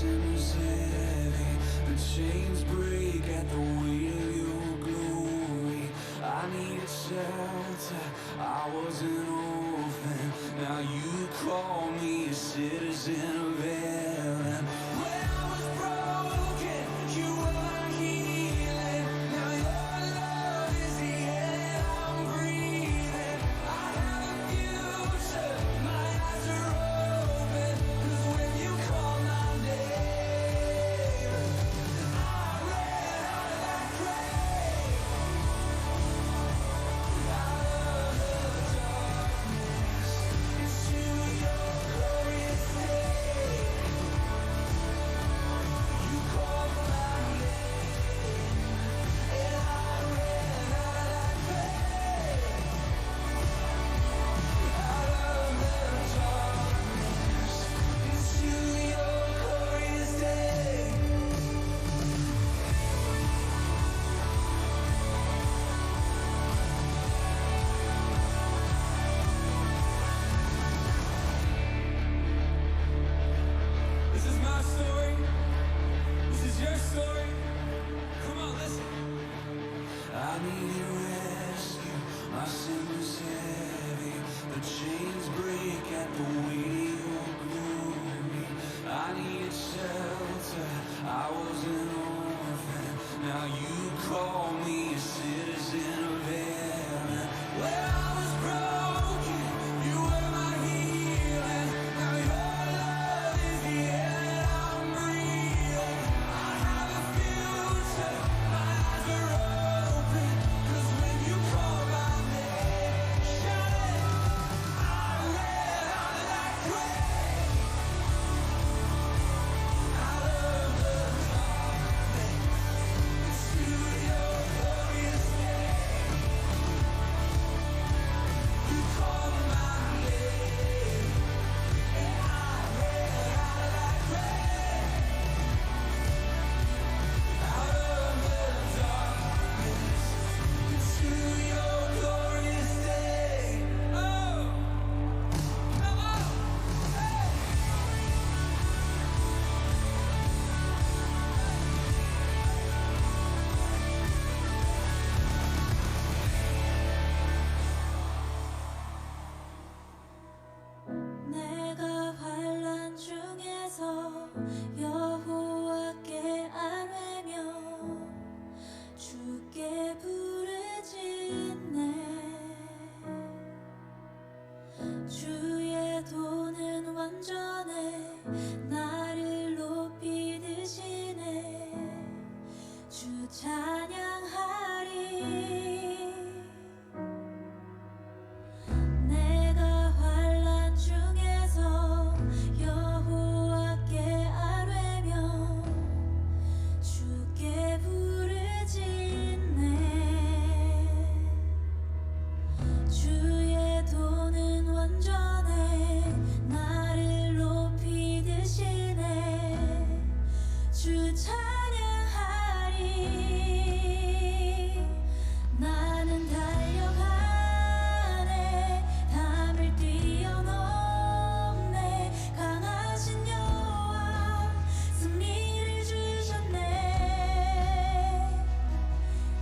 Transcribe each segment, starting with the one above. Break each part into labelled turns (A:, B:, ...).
A: sin was heavy, the chains break at the weight of your glory. I needed shelter, I was an orphan. Now you call me a citizen of heaven. When I was broken, you were my healing. Now your love is the air I'm breathing. I have a future, my eyes are open. 'Cause when you call my name, I ran out of that grave, out of the darkness, into your glorious day. You called my name, and I ran out of that grave, out of the darkness, into your glorious day. This is my story. This is your story. Come on, listen. I needed rescue. My sin was heavy. The chains break at the weight of your glory. I needed shelter. I was an orphan. Now you call me a citizen of heaven. When I was broken, you were my healing. Now your love is the air that I'm breathing. I have a future, my eyes are open. 'Cause when you call my name, shout it, I ran out of that grave, out of the darkness, into your glorious day. You called my name, and I ran out of that grave, out of the darkness, into your glorious day. Oh, come on, hey.
B: 내가 환난 중에서 여호와께 아뢰며 주께 부르짖네. 주의 도는 완전해 나를 높이 드시네. 주 찬양하리. 내가 환난 중에서 여호와께 아뢰며 주께 부르짖네. 주의 도는 완전해 나를 높이 드시네. 주 찬양하리. 나는 달려가네. 담을 뛰어넘네. 강하신 여호와 승리를 주셨네.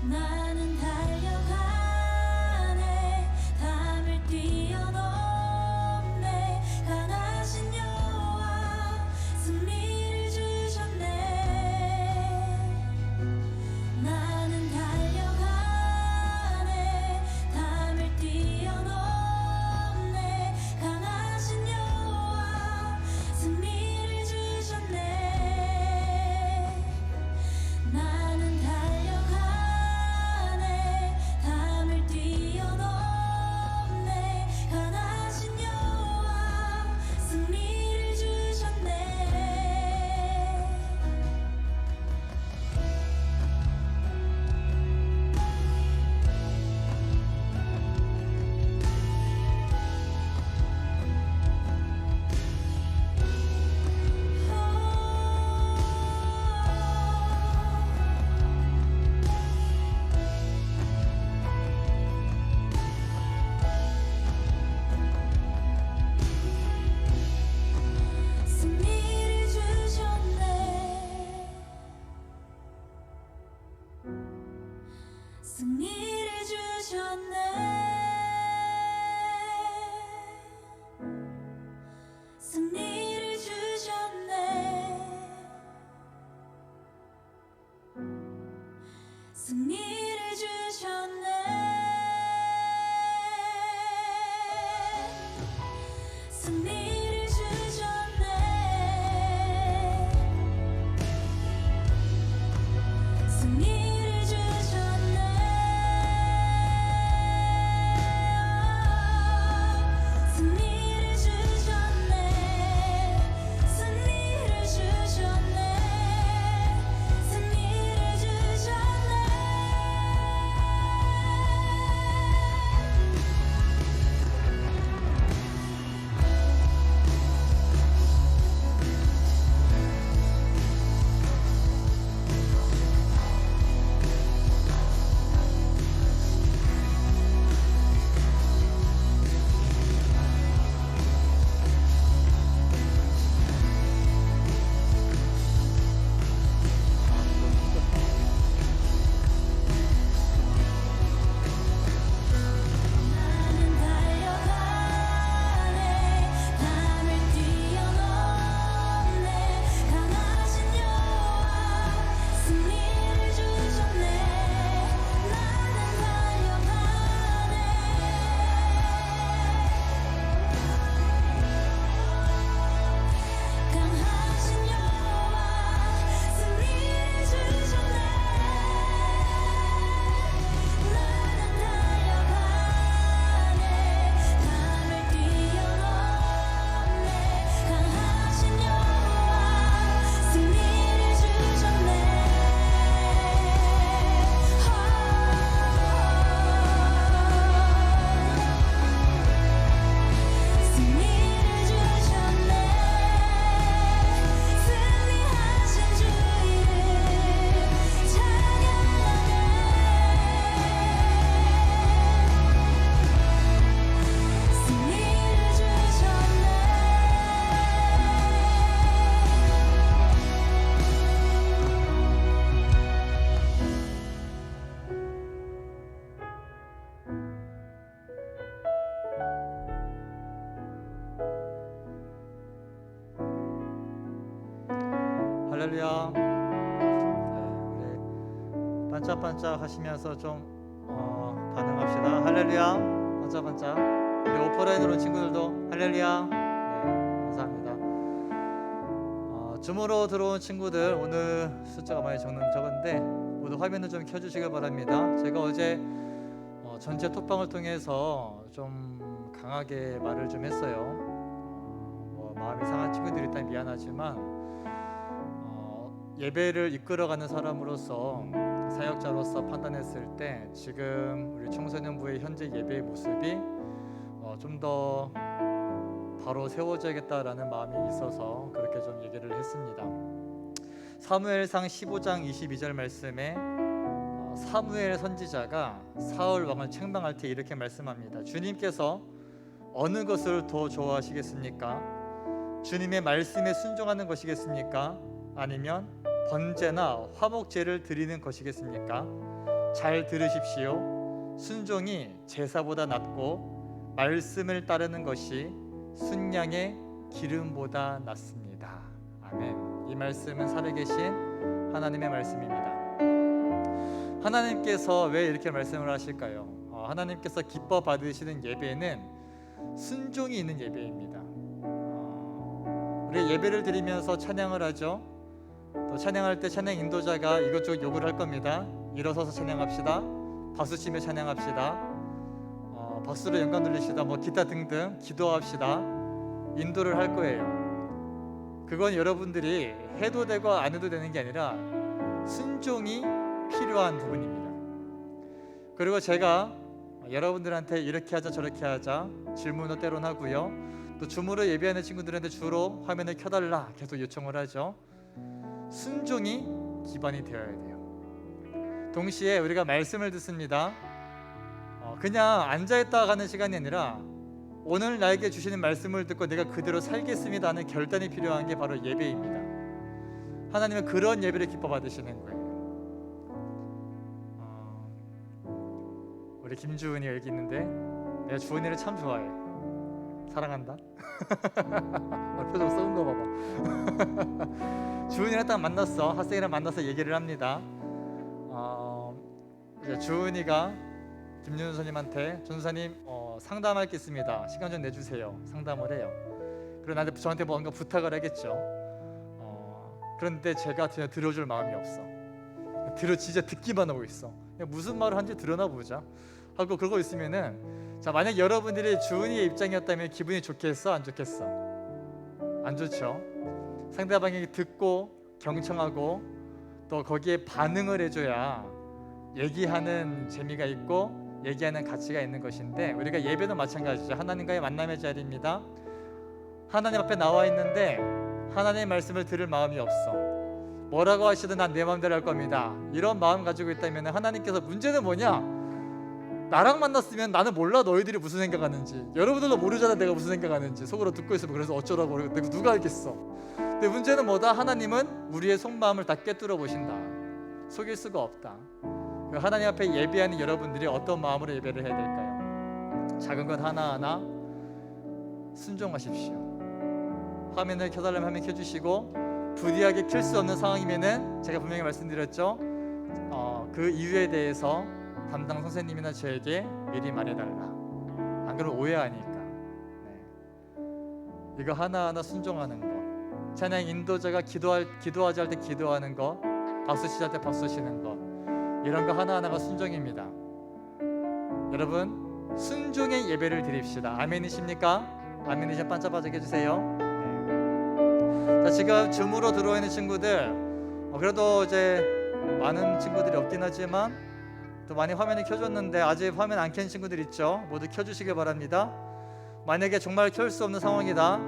B: 나는 달려가네. 담을 뛰어넘네. 강하신 여호와 승리를 주셨네. 나는 달려가네. 담을 뛰어넘네. 승리를 주셨네. 승리를 주셨네. 승리를 주셨네. 승리를 주셨네. 승리를 주셨네. 승리를 주셨네. 나는 달려가네. 담을 뛰어넘네. 강하신 여호와 승리를 주셨네. 나는 달려가네. 강하신 여호와 승리를 주셨네. 나는 달려가네. 담을 뛰어넘네. 강하신 여호와 승리를 주셨네. 승리를 주셨네. 승리하신 주 이름 찬양하네. 승리를 주셨네.
C: 할렐루야. 우리 반짝반짝 하시면서 좀 반응합시다. 할렐루야. 반짝반짝. 우리 오프라인으로 온 친구들도 할렐루야. 네, 감사합니다. 줌으로 들어온 친구들 오늘 숫자가 많이 적은데 모두 화면을 좀 켜주시길 바랍니다. 제가 어제 전체 톡방을 통해서 좀 강하게 말을 좀 했어요. 마음이 상한 친구들이 있다면 미안하지만 예배를 이끌어가는 사람으로서 사역자로서 판단했을 때 지금 우리 청소년부의 현재 예배의 모습이 좀 더 바로 세워져야겠다라는 마음이 있어서 그렇게 좀 얘기를 했습니다. 사무엘상 15장 22절 말씀에 사무엘 선지자가 사울 왕을 책망할 때 이렇게 말씀합니다. 주님께서 어느 것을 더 좋아하시겠습니까? 주님의 말씀에 순종하는 것이겠습니까? 아니면 번제나 화목제를 드리는 것이겠습니까? 잘 들으십시오. 순종이 제사보다 낫고 말씀을 따르는 것이 순양의 기름보다 낫습니다. 아멘. 이 말씀은 살아계신 하나님의 말씀입니다. 하나님께서 왜 이렇게 말씀을 하실까요? 하나님께서 기뻐 받으시는 예배는 순종이 있는 예배입니다. 우리 예배를 드리면서 찬양을 하죠. 또 찬양할 때 찬양 인도자가 이것저것 요구를 할 겁니다. 일어서서 찬양합시다. 박수치며 찬양합시다. 박수로 영광 돌리시다. 기타 등등 기도합시다. 인도를 할 거예요. 그건 여러분들이 해도 되고 안 해도 되는 게 아니라 순종이 필요한 부분입니다. 그리고 제가 여러분들한테 이렇게 하자 저렇게 하자 질문도 때론 하고요. 또 줌으로 예배하는 친구들한테 주로 화면을 켜달라 계속 요청을 하죠. 순종이 기반이 되어야 돼요. 동시에 우리가 말씀을 듣습니다. 그냥 앉아있다 가는 시간이 아니라 오늘 나에게 주시는 말씀을 듣고 내가 그대로 살겠습니다 하는 결단이 필요한 게 바로 예배입니다. 하나님은 그런 예배를 기뻐 받으시는 거예요. 우리 김주은이가 여기 있는데 내가 주은이를 참 좋아해. 사랑한다. 표정 썩은 거 봐봐. 주은이랑 딱 만났어. 학생이랑 만나서 얘기를 합니다. 이제 주은이가 김윤선님한테 전사님 상담할 게 있습니다. 시간 좀 내주세요. 상담을 해요. 그리고 나한테 저한테 뭔가 부탁을 하겠죠. 그런데 제가 전혀 들어줄 마음이 없어. 진짜 듣기만 하고 있어. 무슨 말을 하는지 들어나 보자 하고 그러고 있으면은, 자, 만약 여러분들이 주은이의 입장이었다면 기분이 좋겠어, 안 좋겠어? 안 좋죠. 상대방이 듣고 경청하고 또 거기에 반응을 해줘야 얘기하는 재미가 있고 얘기하는 가치가 있는 것인데, 우리가 예배도 마찬가지죠. 하나님과의 만남의 자리입니다. 하나님 앞에 나와 있는데 하나님의 말씀을 들을 마음이 없어. 뭐라고 하시든 난 내 마음대로 할 겁니다. 이런 마음 가지고 있다면 하나님께서, 문제는 뭐냐? 나랑 만났으면 나는 몰라 너희들이 무슨 생각하는지, 여러분들도 모르잖아 내가 무슨 생각하는지. 속으로 듣고 있으면 그래서 어쩌라고, 내가 누가 알겠어. 근데 문제는 뭐다? 하나님은 우리의 속마음을 다 꿰뚫어 보신다. 속일 수가 없다. 하나님 앞에 예배하는 여러분들이 어떤 마음으로 예배를 해야 될까요? 작은 것 하나하나 순종하십시오. 화면을 켜달라면 화면 켜주시고, 부디하게 켤 수 없는 상황이면은 제가 분명히 말씀드렸죠. 그 이유에 대해서 담당 선생님이나 저에게 미리 말해달라. 안 그러면 오해하니까. 이거 하나하나 순종하는 거. 찬양 인도자가 기도하지 할 때 기도하는 거, 박수 치자 때 박수 치는 거, 이런 거 하나하나가 순종입니다. 여러분, 순종의 예배를 드립시다. 아멘이십니까? 아멘이시면 반짝반짝 해주세요. 자, 지금 줌으로 들어와 있는 친구들, 그래도 이제 많은 친구들이 없긴 하지만 또 많이 화면이 켜졌는데 아직 화면 안 켠 친구들 있죠? 모두 켜주시길 바랍니다. 만약에 정말 켤 수 없는 상황이다,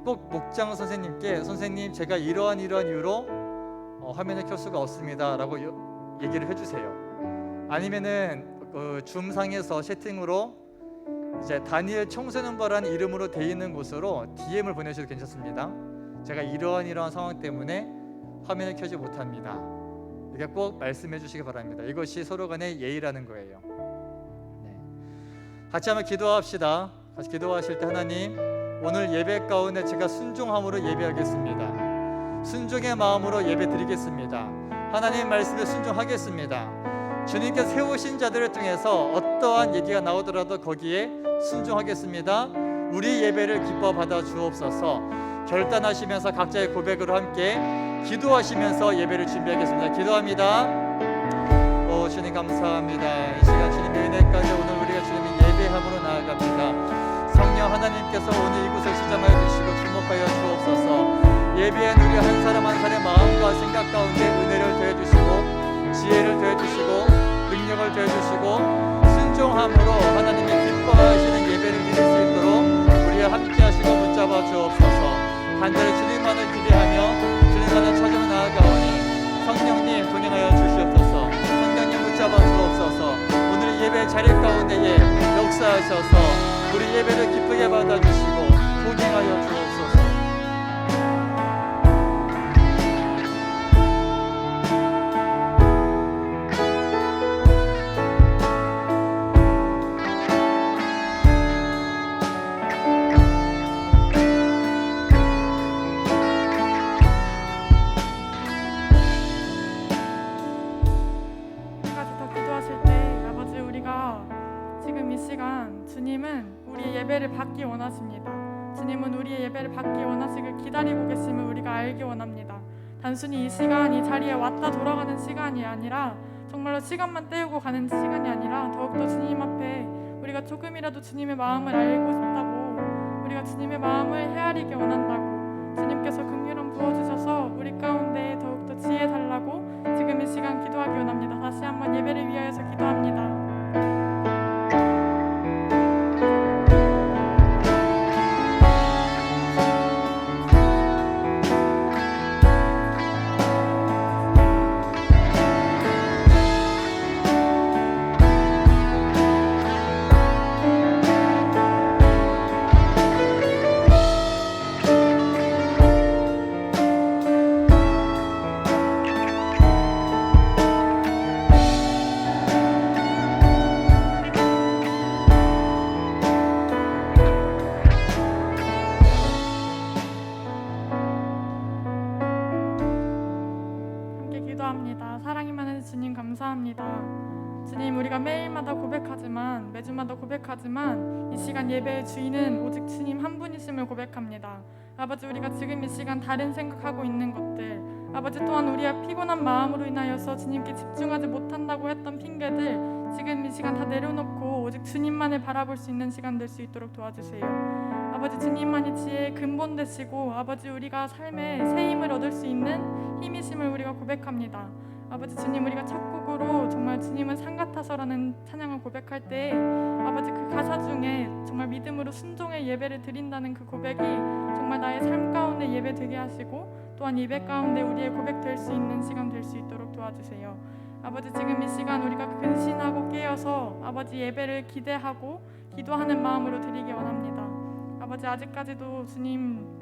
C: 꼭 목장 선생님께, 선생님 제가 이러한 이유로 화면을 켤 수가 없습니다 라고 얘기를 해주세요. 아니면은 줌상에서 채팅으로 이제 다니엘 청소년부라는 이름으로 되어 있는 곳으로 DM을 보내셔도 괜찮습니다. 제가 이러한 상황 때문에 화면을 켜지 못합니다. 이렇게 꼭 말씀해 주시기 바랍니다. 이것이 서로 간의 예의라는 거예요. 같이 한번 기도합시다. 같이 기도하실 때, 하나님, 오늘 예배 가운데 제가 순종함으로 예배하겠습니다. 순종의 마음으로 예배 드리겠습니다. 하나님 말씀에 순종하겠습니다. 주님께서 세우신 자들을 통해서 어떠한 얘기가 나오더라도 거기에 순종하겠습니다. 우리 예배를 기뻐 받아 주옵소서. 결단하시면서 각자의 고백으로 함께 기도하시면서 예배를 준비하겠습니다. 기도합니다. 오 주님 감사합니다. 이 시간 주님의 은혜까지 오늘 우리가 주님의 예배함으로 나아갑니다. 성령 하나님께서 오늘 이곳을 지정하여 주시고 주목하여 주옵소서. 예배한 우리 한 사람 한 사람의 마음과 생각 가운데 은혜를 더해주시고 지혜를 더해주시고 능력을 더해주시고 순종함으로 하나님의 기뻐하시는 예배를 드릴 수 있도록 우리와 함께하시고 붙잡아 주옵소서. 간절히 주님만을 기대하며 주님만을 찾으며 나아가오니 성령님 동행하여 주시옵소서. 성령님 붙잡아 주옵소서. 오늘 예배 자리 가운데에 역사하셔서 우리 예배를 기쁘게 받아주시고 동행하여 주옵소서.
D: 주님은 우리의 예배를 받기 원하십니다. 주님은 우리의 예배를 받기 원하시길 기다리고 계심을 우리가 알기 원합니다. 단순히 이 시간, 이 자리에 왔다 돌아가는 시간이 아니라 정말로 시간만 때우고 가는 시간이 아니라 더욱더 주님 앞에 우리가 조금이라도 주님의 마음을 알고 싶다고, 우리가 주님의 마음을 헤아리기 원한다고, 주님께서 긍휼함 부어주셔서 우리 가운데 더욱더 지혜 달라고 지금 이 시간 기도하기 원합니다. 다시 한번 예배를 위하여서 기도합니다. 감사합니다. 사랑이 많은 주님 감사합니다. 주님, 우리가 매일마다 고백하지만, 매주마다 고백하지만 이 시간 예배의 주인은 오직 주님 한 분이심을 고백합니다. 아버지, 우리가 지금 이 시간 다른 생각하고 있는 것들, 아버지 또한 우리의 피곤한 마음으로 인하여서 주님께 집중하지 못한다고 했던 핑계들 지금 이 시간 다 내려놓고 오직 주님만을 바라볼 수 있는 시간 될 수 있도록 도와주세요. 아버지, 주님만이 지혜의 근본 되시고 아버지, 우리가 삶에 새 힘을 얻을 수 있는 힘이심을 우리가 고백합니다. 아버지 주님, 우리가 첫 곡으로 정말 주님은 산 같아서라는 찬양을 고백할 때 아버지 그 가사 중에 정말 믿음으로 순종의 예배를 드린다는 그 고백이 정말 나의 삶 가운데 예배 되게 하시고 또한 예배 가운데 우리의 고백 될 수 있는 시간 될 수 있도록 도와주세요. 아버지, 지금 이 시간 우리가 근신하고 깨어서 아버지 예배를 기대하고 기도하는 마음으로 드리기 원합니다. 아버지, 아직까지도 주님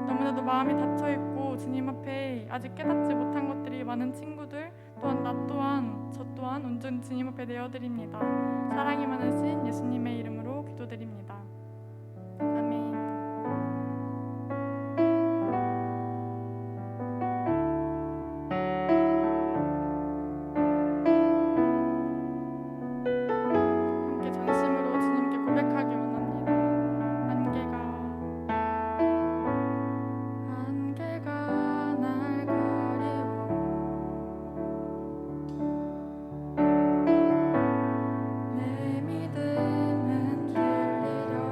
D: 너무나도 마음이 닫혀있고 주님 앞에 아직 깨닫지 못한 것들이 많은 친구들 또한 나 또한 저 또한 온전히 주님 앞에 내어드립니다. 사랑이 많으신 예수님의 이름으로 기도드립니다. 아멘. 함께 전심으로 주님께 고백하기 원합니다. 안개가 날 가리워 내 믿음은 길리려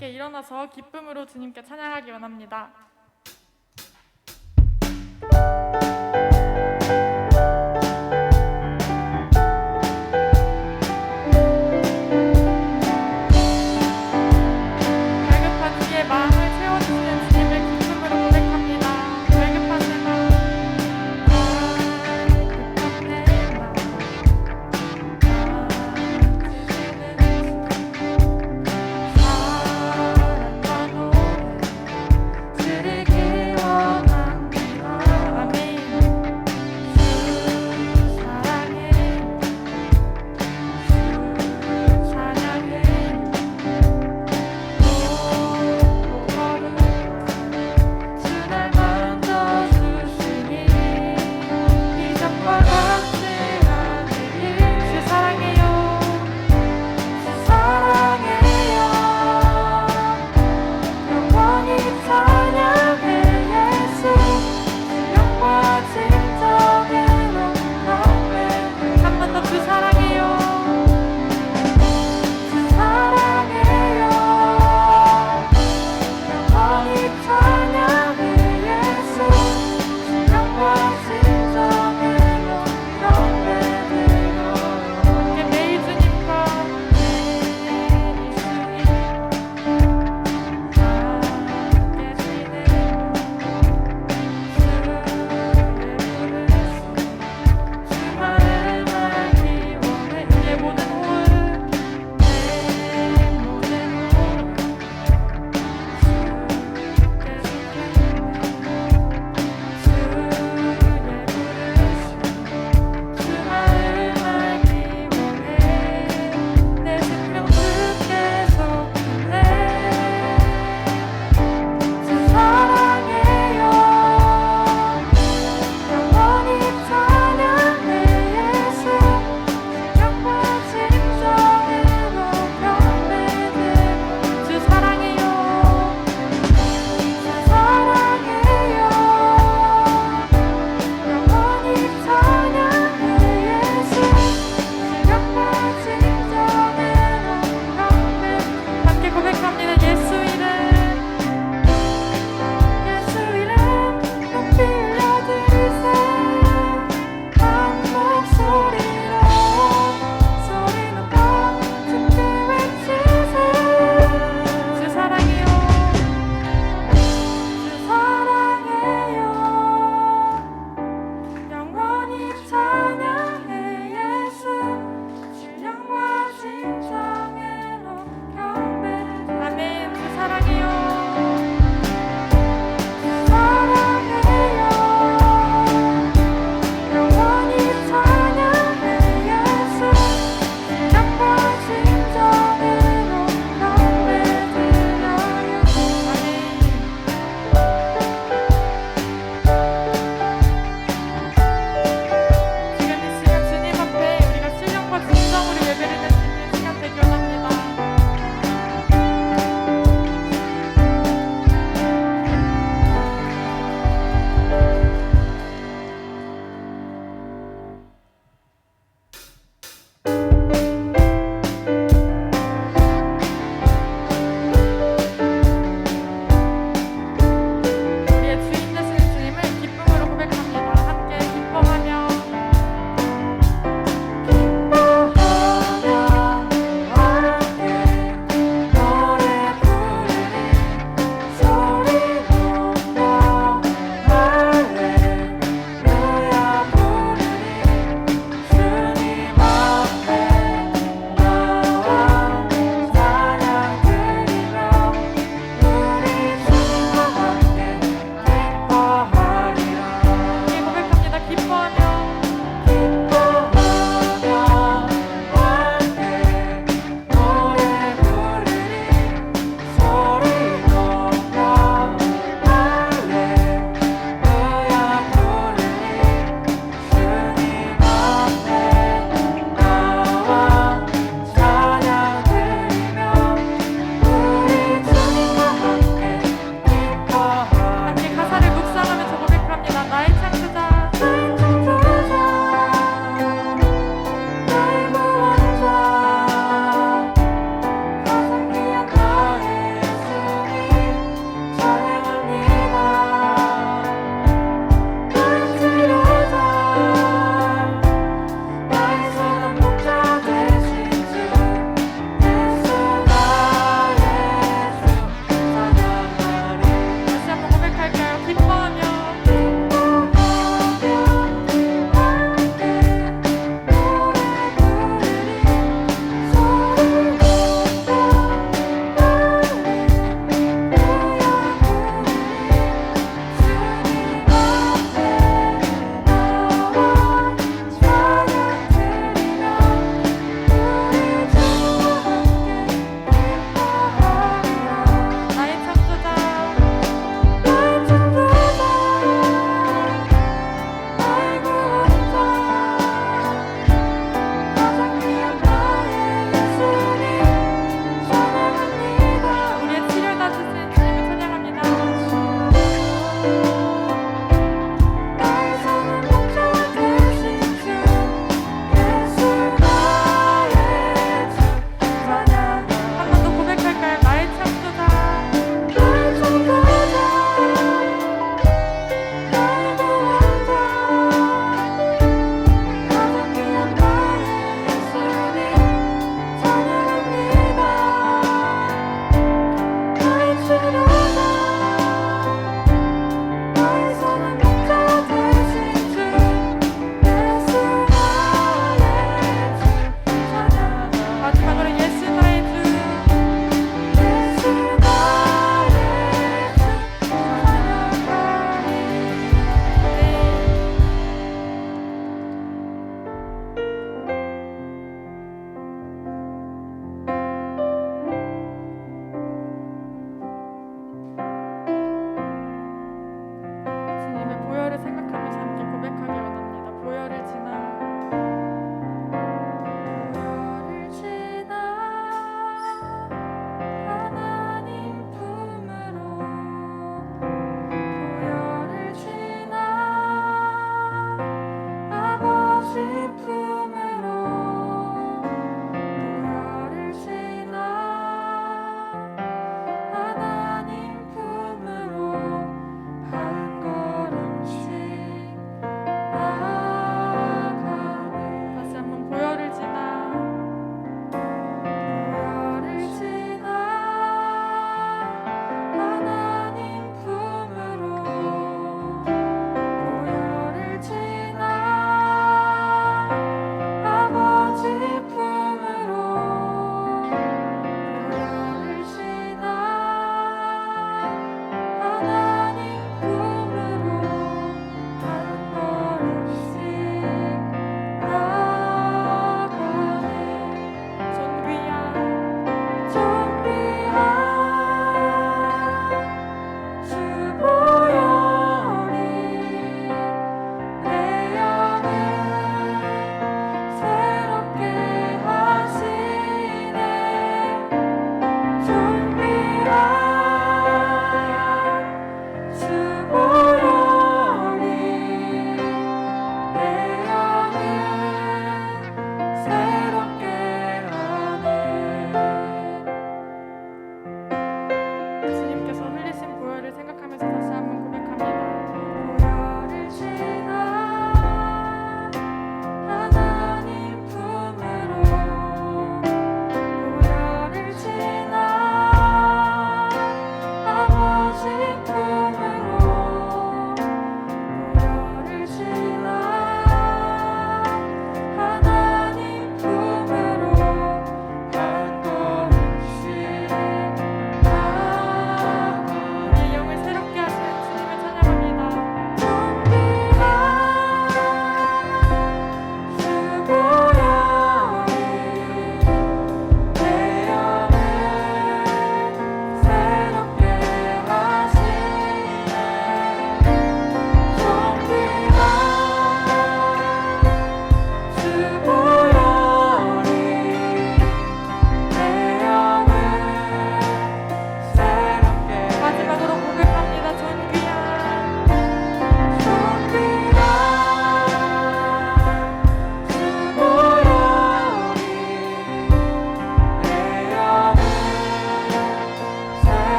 D: 함께 일어나서 기쁨으로 주님께 찬양하기 원합니다. 갈급한 우리의 마음을 채워주시는 주님을 기쁨으로 고백합니다. 갈급한 내 마음, 갈급한 내 마음, 사랑과 노래 드리기 원합니다. 아멘. 주 사랑해, 주 찬양해. 주날 만져주시니 이전과 같지 않으니 주 사랑해요, 주 사랑해요. 영원히 찬양해 예수. 영과 진정의 영광을 한 번 더 주 사랑해요, 주 사랑해요. 영원히 찬양해 예수. 영과 진정의 영광을 드려요. 함께 매일 주님과 함께 지내고 주를 부르시 주말을 말기 원해. 내 모든 호흡, 내 모든 호흡 함께 고백합니다. 예수 이름, 예수 이름 높이 올려드리세. 한 목소리로 소리 높여 주께 외치세. 주 사랑해요, 주 사랑해요. 영원히 찬양해 예수. 신령과 진정으로 경배를. 아멘.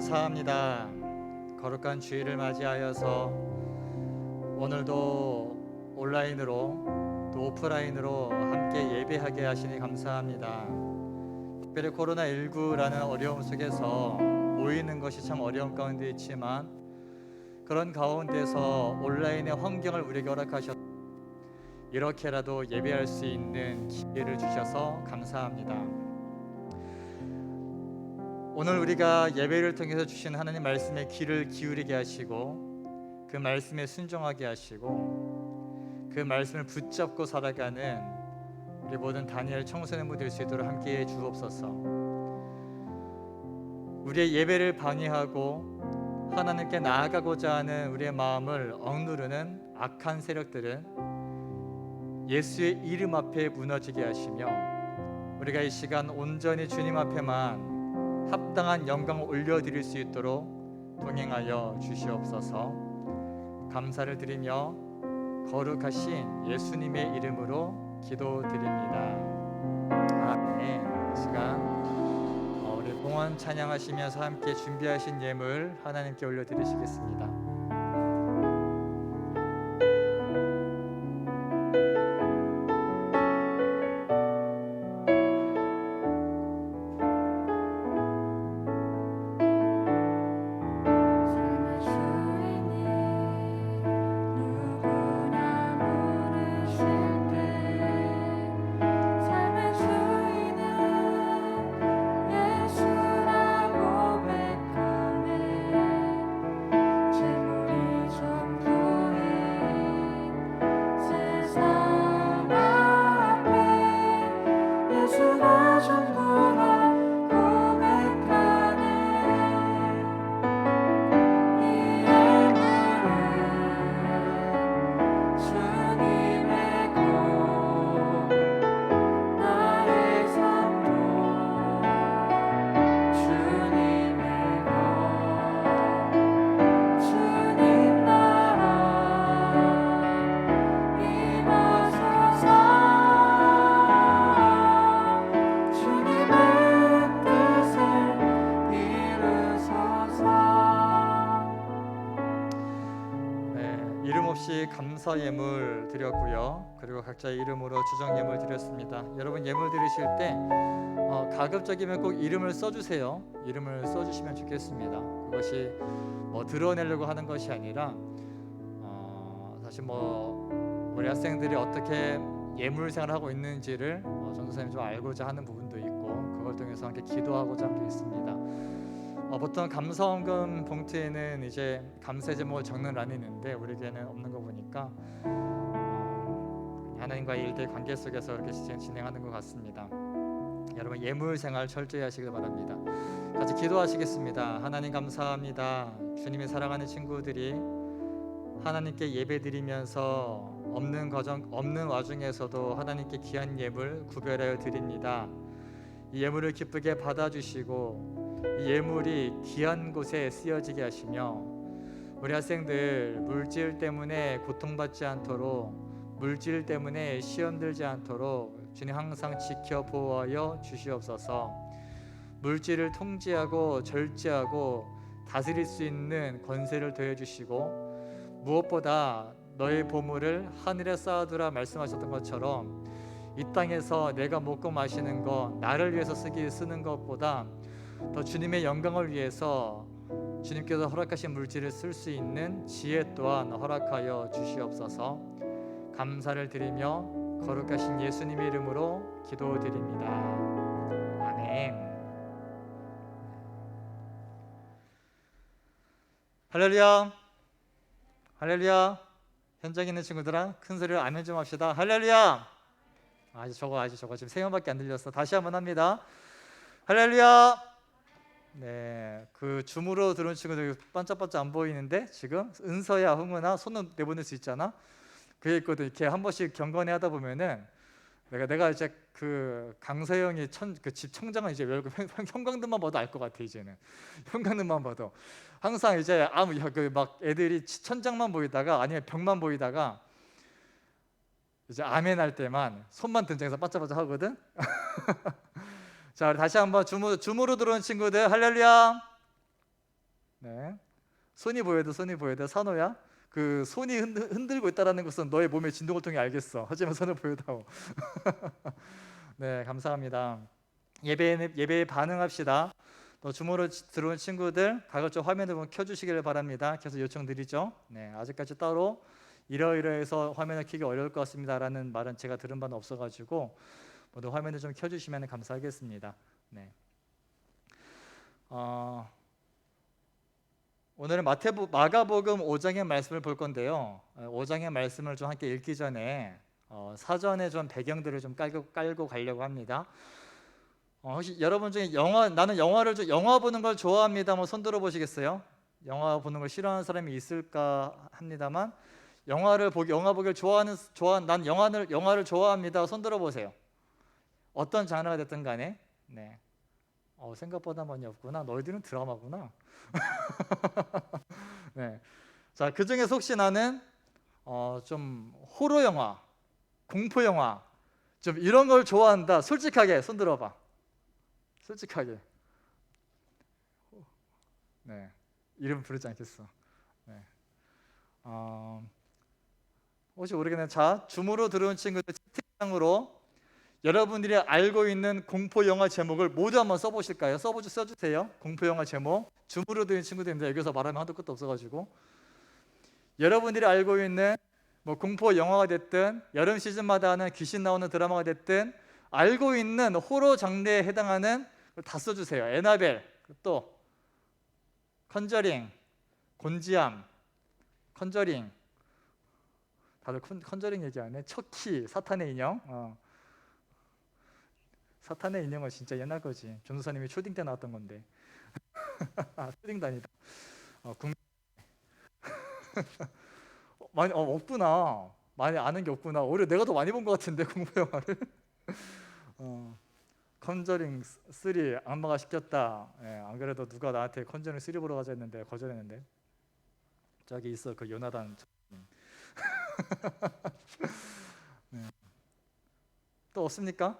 C: 감사합니다. 거룩한 주일을 맞이하여서 오늘도 온라인으로 또 오프라인으로 함께 예배하게 하시니 감사합니다. 특별히 코로나19라는 어려움 속에서 모이는 것이 참 어려운 가운데 있지만 그런 가운데서 온라인의 환경을 우리에게 허락하셔서 이렇게라도 예배할 수 있는 기회를 주셔서 감사합니다. 오늘 우리가 예배를 통해서 주신 하나님 말씀에 귀를 기울이게 하시고 그 말씀에 순종하게 하시고 그 말씀을 붙잡고 살아가는 우리 모든 다니엘 청소년부 될 수 있도록 함께해 주옵소서. 우리의 예배를 방해하고 하나님께 나아가고자 하는 우리의 마음을 억누르는 악한 세력들은 예수의 이름 앞에 무너지게 하시며 우리가 이 시간 온전히 주님 앞에만 합당한 영광을 올려드릴 수 있도록 동행하여 주시옵소서. 감사를 드리며 거룩하신 예수님의 이름으로 기도드립니다. 아멘. 이 시간 우리 봉헌 찬양하시면서 함께 준비하신 예물 하나님께 올려드리시겠습니다. 감사 예물 드렸고요. 그리고 각자의 이름으로 주정 예물 드렸습니다. 여러분 예물 드리실 때 가급적이면 꼭 이름을 써주세요. 이름을 써주시면 좋겠습니다. 그것이 뭐 드러내려고 하는 것이 아니라 사실 뭐 우리 학생들이 어떻게 예물 생활을 하고 있는지를 전도사님 좀 알고자 하는 부분도 있고 그걸 통해서 함께 기도하고자 함도 있습니다. 보통 감사원금 봉투에는 이제 감사 제목을 적는 란이 있는데 우리에게는 없는 거 보니까 하나님과의 일대의 관계 속에서 이렇게 진행하는 것 같습니다. 여러분 예물 생활 철저히 하시길 바랍니다. 같이 기도하시겠습니다. 하나님 감사합니다. 주님의 사랑하는 친구들이 하나님께 예배드리면서 없는 와중에서도 하나님께 귀한 예물 구별하여 드립니다. 이 예물을 기쁘게 받아주시고 이 예물이 귀한 곳에 쓰여지게 하시며 우리 학생들 물질 때문에 고통받지 않도록 물질 때문에 시험 들지 않도록 주님 항상 지켜 보호하여 주시옵소서. 물질을 통제하고 절제하고 다스릴 수 있는 권세를 더해주시고 무엇보다 너의 보물을 하늘에 쌓아두라 말씀하셨던 것처럼 이 땅에서 내가 먹고 마시는 것 나를 위해서 쓰는 것보다 더 주님의 영광을 위해서 주님께서 허락하신 물질을 쓸 수 있는 지혜 또한 허락하여 주시옵소서. 감사를 드리며 거룩하신 예수님의 이름으로 기도드립니다. 아멘. 할렐루야. 할렐루야. 현장에 있는 친구들아 큰 소리로 아멘 좀 합시다. 할렐루야. 아직 저거 지금 3명밖에 안 들렸어. 다시 한번 합니다. 할렐루야. 네, 그 줌으로 들어온 친구들 반짝반짝 안 보이는데 지금 은서야, 흥은아 손은 내보낼 수 있잖아. 그게 있거든. 이렇게 한 번씩 경건해 하다 보면은 내가 이제 그 강서영이 그 집 청장은 이제 왜 형광등만 봐도 알 것 같아. 이제는 형광등만 봐도 항상 이제 막 애들이 천장만 보이다가 아니면 벽만 보이다가 이제 아멘 할 때만 손만 등장해서 반짝반짝 하거든. 자, 다시 한번 줌으로 들어온 친구들 할렐루야. 네. 손이 보여도 산호야. 그 손이 흔들고 있다라는 것은 너의 몸의 진동을 통해 알겠어. 하지만 손을 보여다오. 네, 감사합니다. 예배에 반응합시다. 또 주무로 들어온 친구들 가급적 화면을 좀 켜주시기를 바랍니다. 계속 요청드리죠. 네, 아직까지 따로 이러이러해서 화면을 켜기 어려울 것 같습니다라는 말은 제가 들은 바는 없어가지고 모두 화면을 좀 켜주시면 감사하겠습니다. 네. 오늘은 마가복음 5장의 말씀을 볼 건데요. 5장의 말씀을 좀 함께 읽기 전에 사전에 좀 배경들을 좀 깔고 가려고 합니다. 혹시 여러분 중에 나는 영화 보는 걸 좋아합니다. 한번 손 들어 보시겠어요? 영화 보는 걸 싫어하는 사람이 있을까 합니다만 영화 보기를 난 영화를 좋아합니다. 손 들어 보세요. 어떤 장르가 됐든 간에. 네. 생각보다 많이 없구나. 너희들은 드라마구나. 네. 자, 그 중에서 혹시 나는 좀 호러 영화, 공포 영화 좀 이런 걸 좋아한다. 솔직하게 손 들어봐. 솔직하게. 네. 이름 부르지 않겠어. 네. 혹시 모르겠네. 자, 줌으로 들어온 친구들 채팅창으로 여러분들이 알고 있는 공포 영화 제목을 모두 한번 써보실까요? 써주세요. 공포 영화 제목. 줌으로 들은 친구들입니다. 여기서 말하면 한도 끝도 없어가지고 여러분들이 알고 있는 뭐 공포 영화가 됐든 여름 시즌마다 하는 귀신 나오는 드라마가 됐든 알고 있는 호러 장르에 해당하는 걸 다 써주세요. 에나벨, 또 컨저링, 곤지암, 컨저링. 다들 컨저링 얘기하네. 척키, 사탄의 인형. 사탄의 인형은 진짜 옛날 거지. 전도사님이 초딩 때 나왔던 건데. 초딩도 아니다. 많이 없구나. 많이 아는 게 없구나. 오히려 내가 더 많이 본 것 같은데 공포 영화를. 컨저링 3 악마가 시켰다. 안 그래도 누가 나한테 컨저링 3 보러 가자 했는데 거절했는데. 저기 있어 그 요나단. 네. 또 없습니까?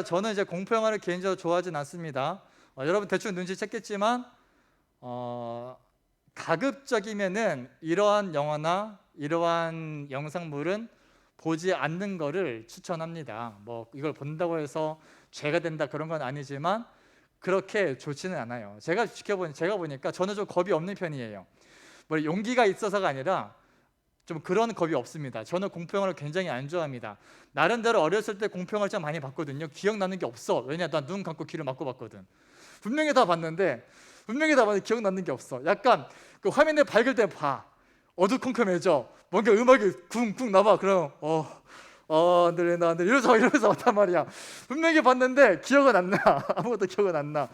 C: 저는 이제 공포 영화를 개인적으로 좋아하진 않습니다. 여러분 대충 눈치챘겠지만 가급적이면은 이러한 영화나 이러한 영상물은 보지 않는 거를 추천합니다. 뭐 이걸 본다고 해서 죄가 된다 그런 건 아니지만 그렇게 좋지는 않아요. 제가 보니까 저는 좀 겁이 없는 편이에요. 뭐 용기가 있어서가 아니라 좀 그런 겁이 없습니다. 저는 공포 영화를 굉장히 안 좋아합니다. 나름대로 어렸을 때 공포 영화를 좀 많이 봤거든요. 기억나는 게 없어. 왜냐, 난 눈 감고 귀를 막고 봤거든. 분명히 다 봤는데 기억나는 게 없어. 약간 그 화면에 밝을 때 봐. 어두컴컴해져. 뭔가 음악이 쿵쿵 나와. 그럼 안 들린다 이러면서 왔단 말이야. 분명히 봤는데 기억은 안 나. 아무것도 기억은 안 나.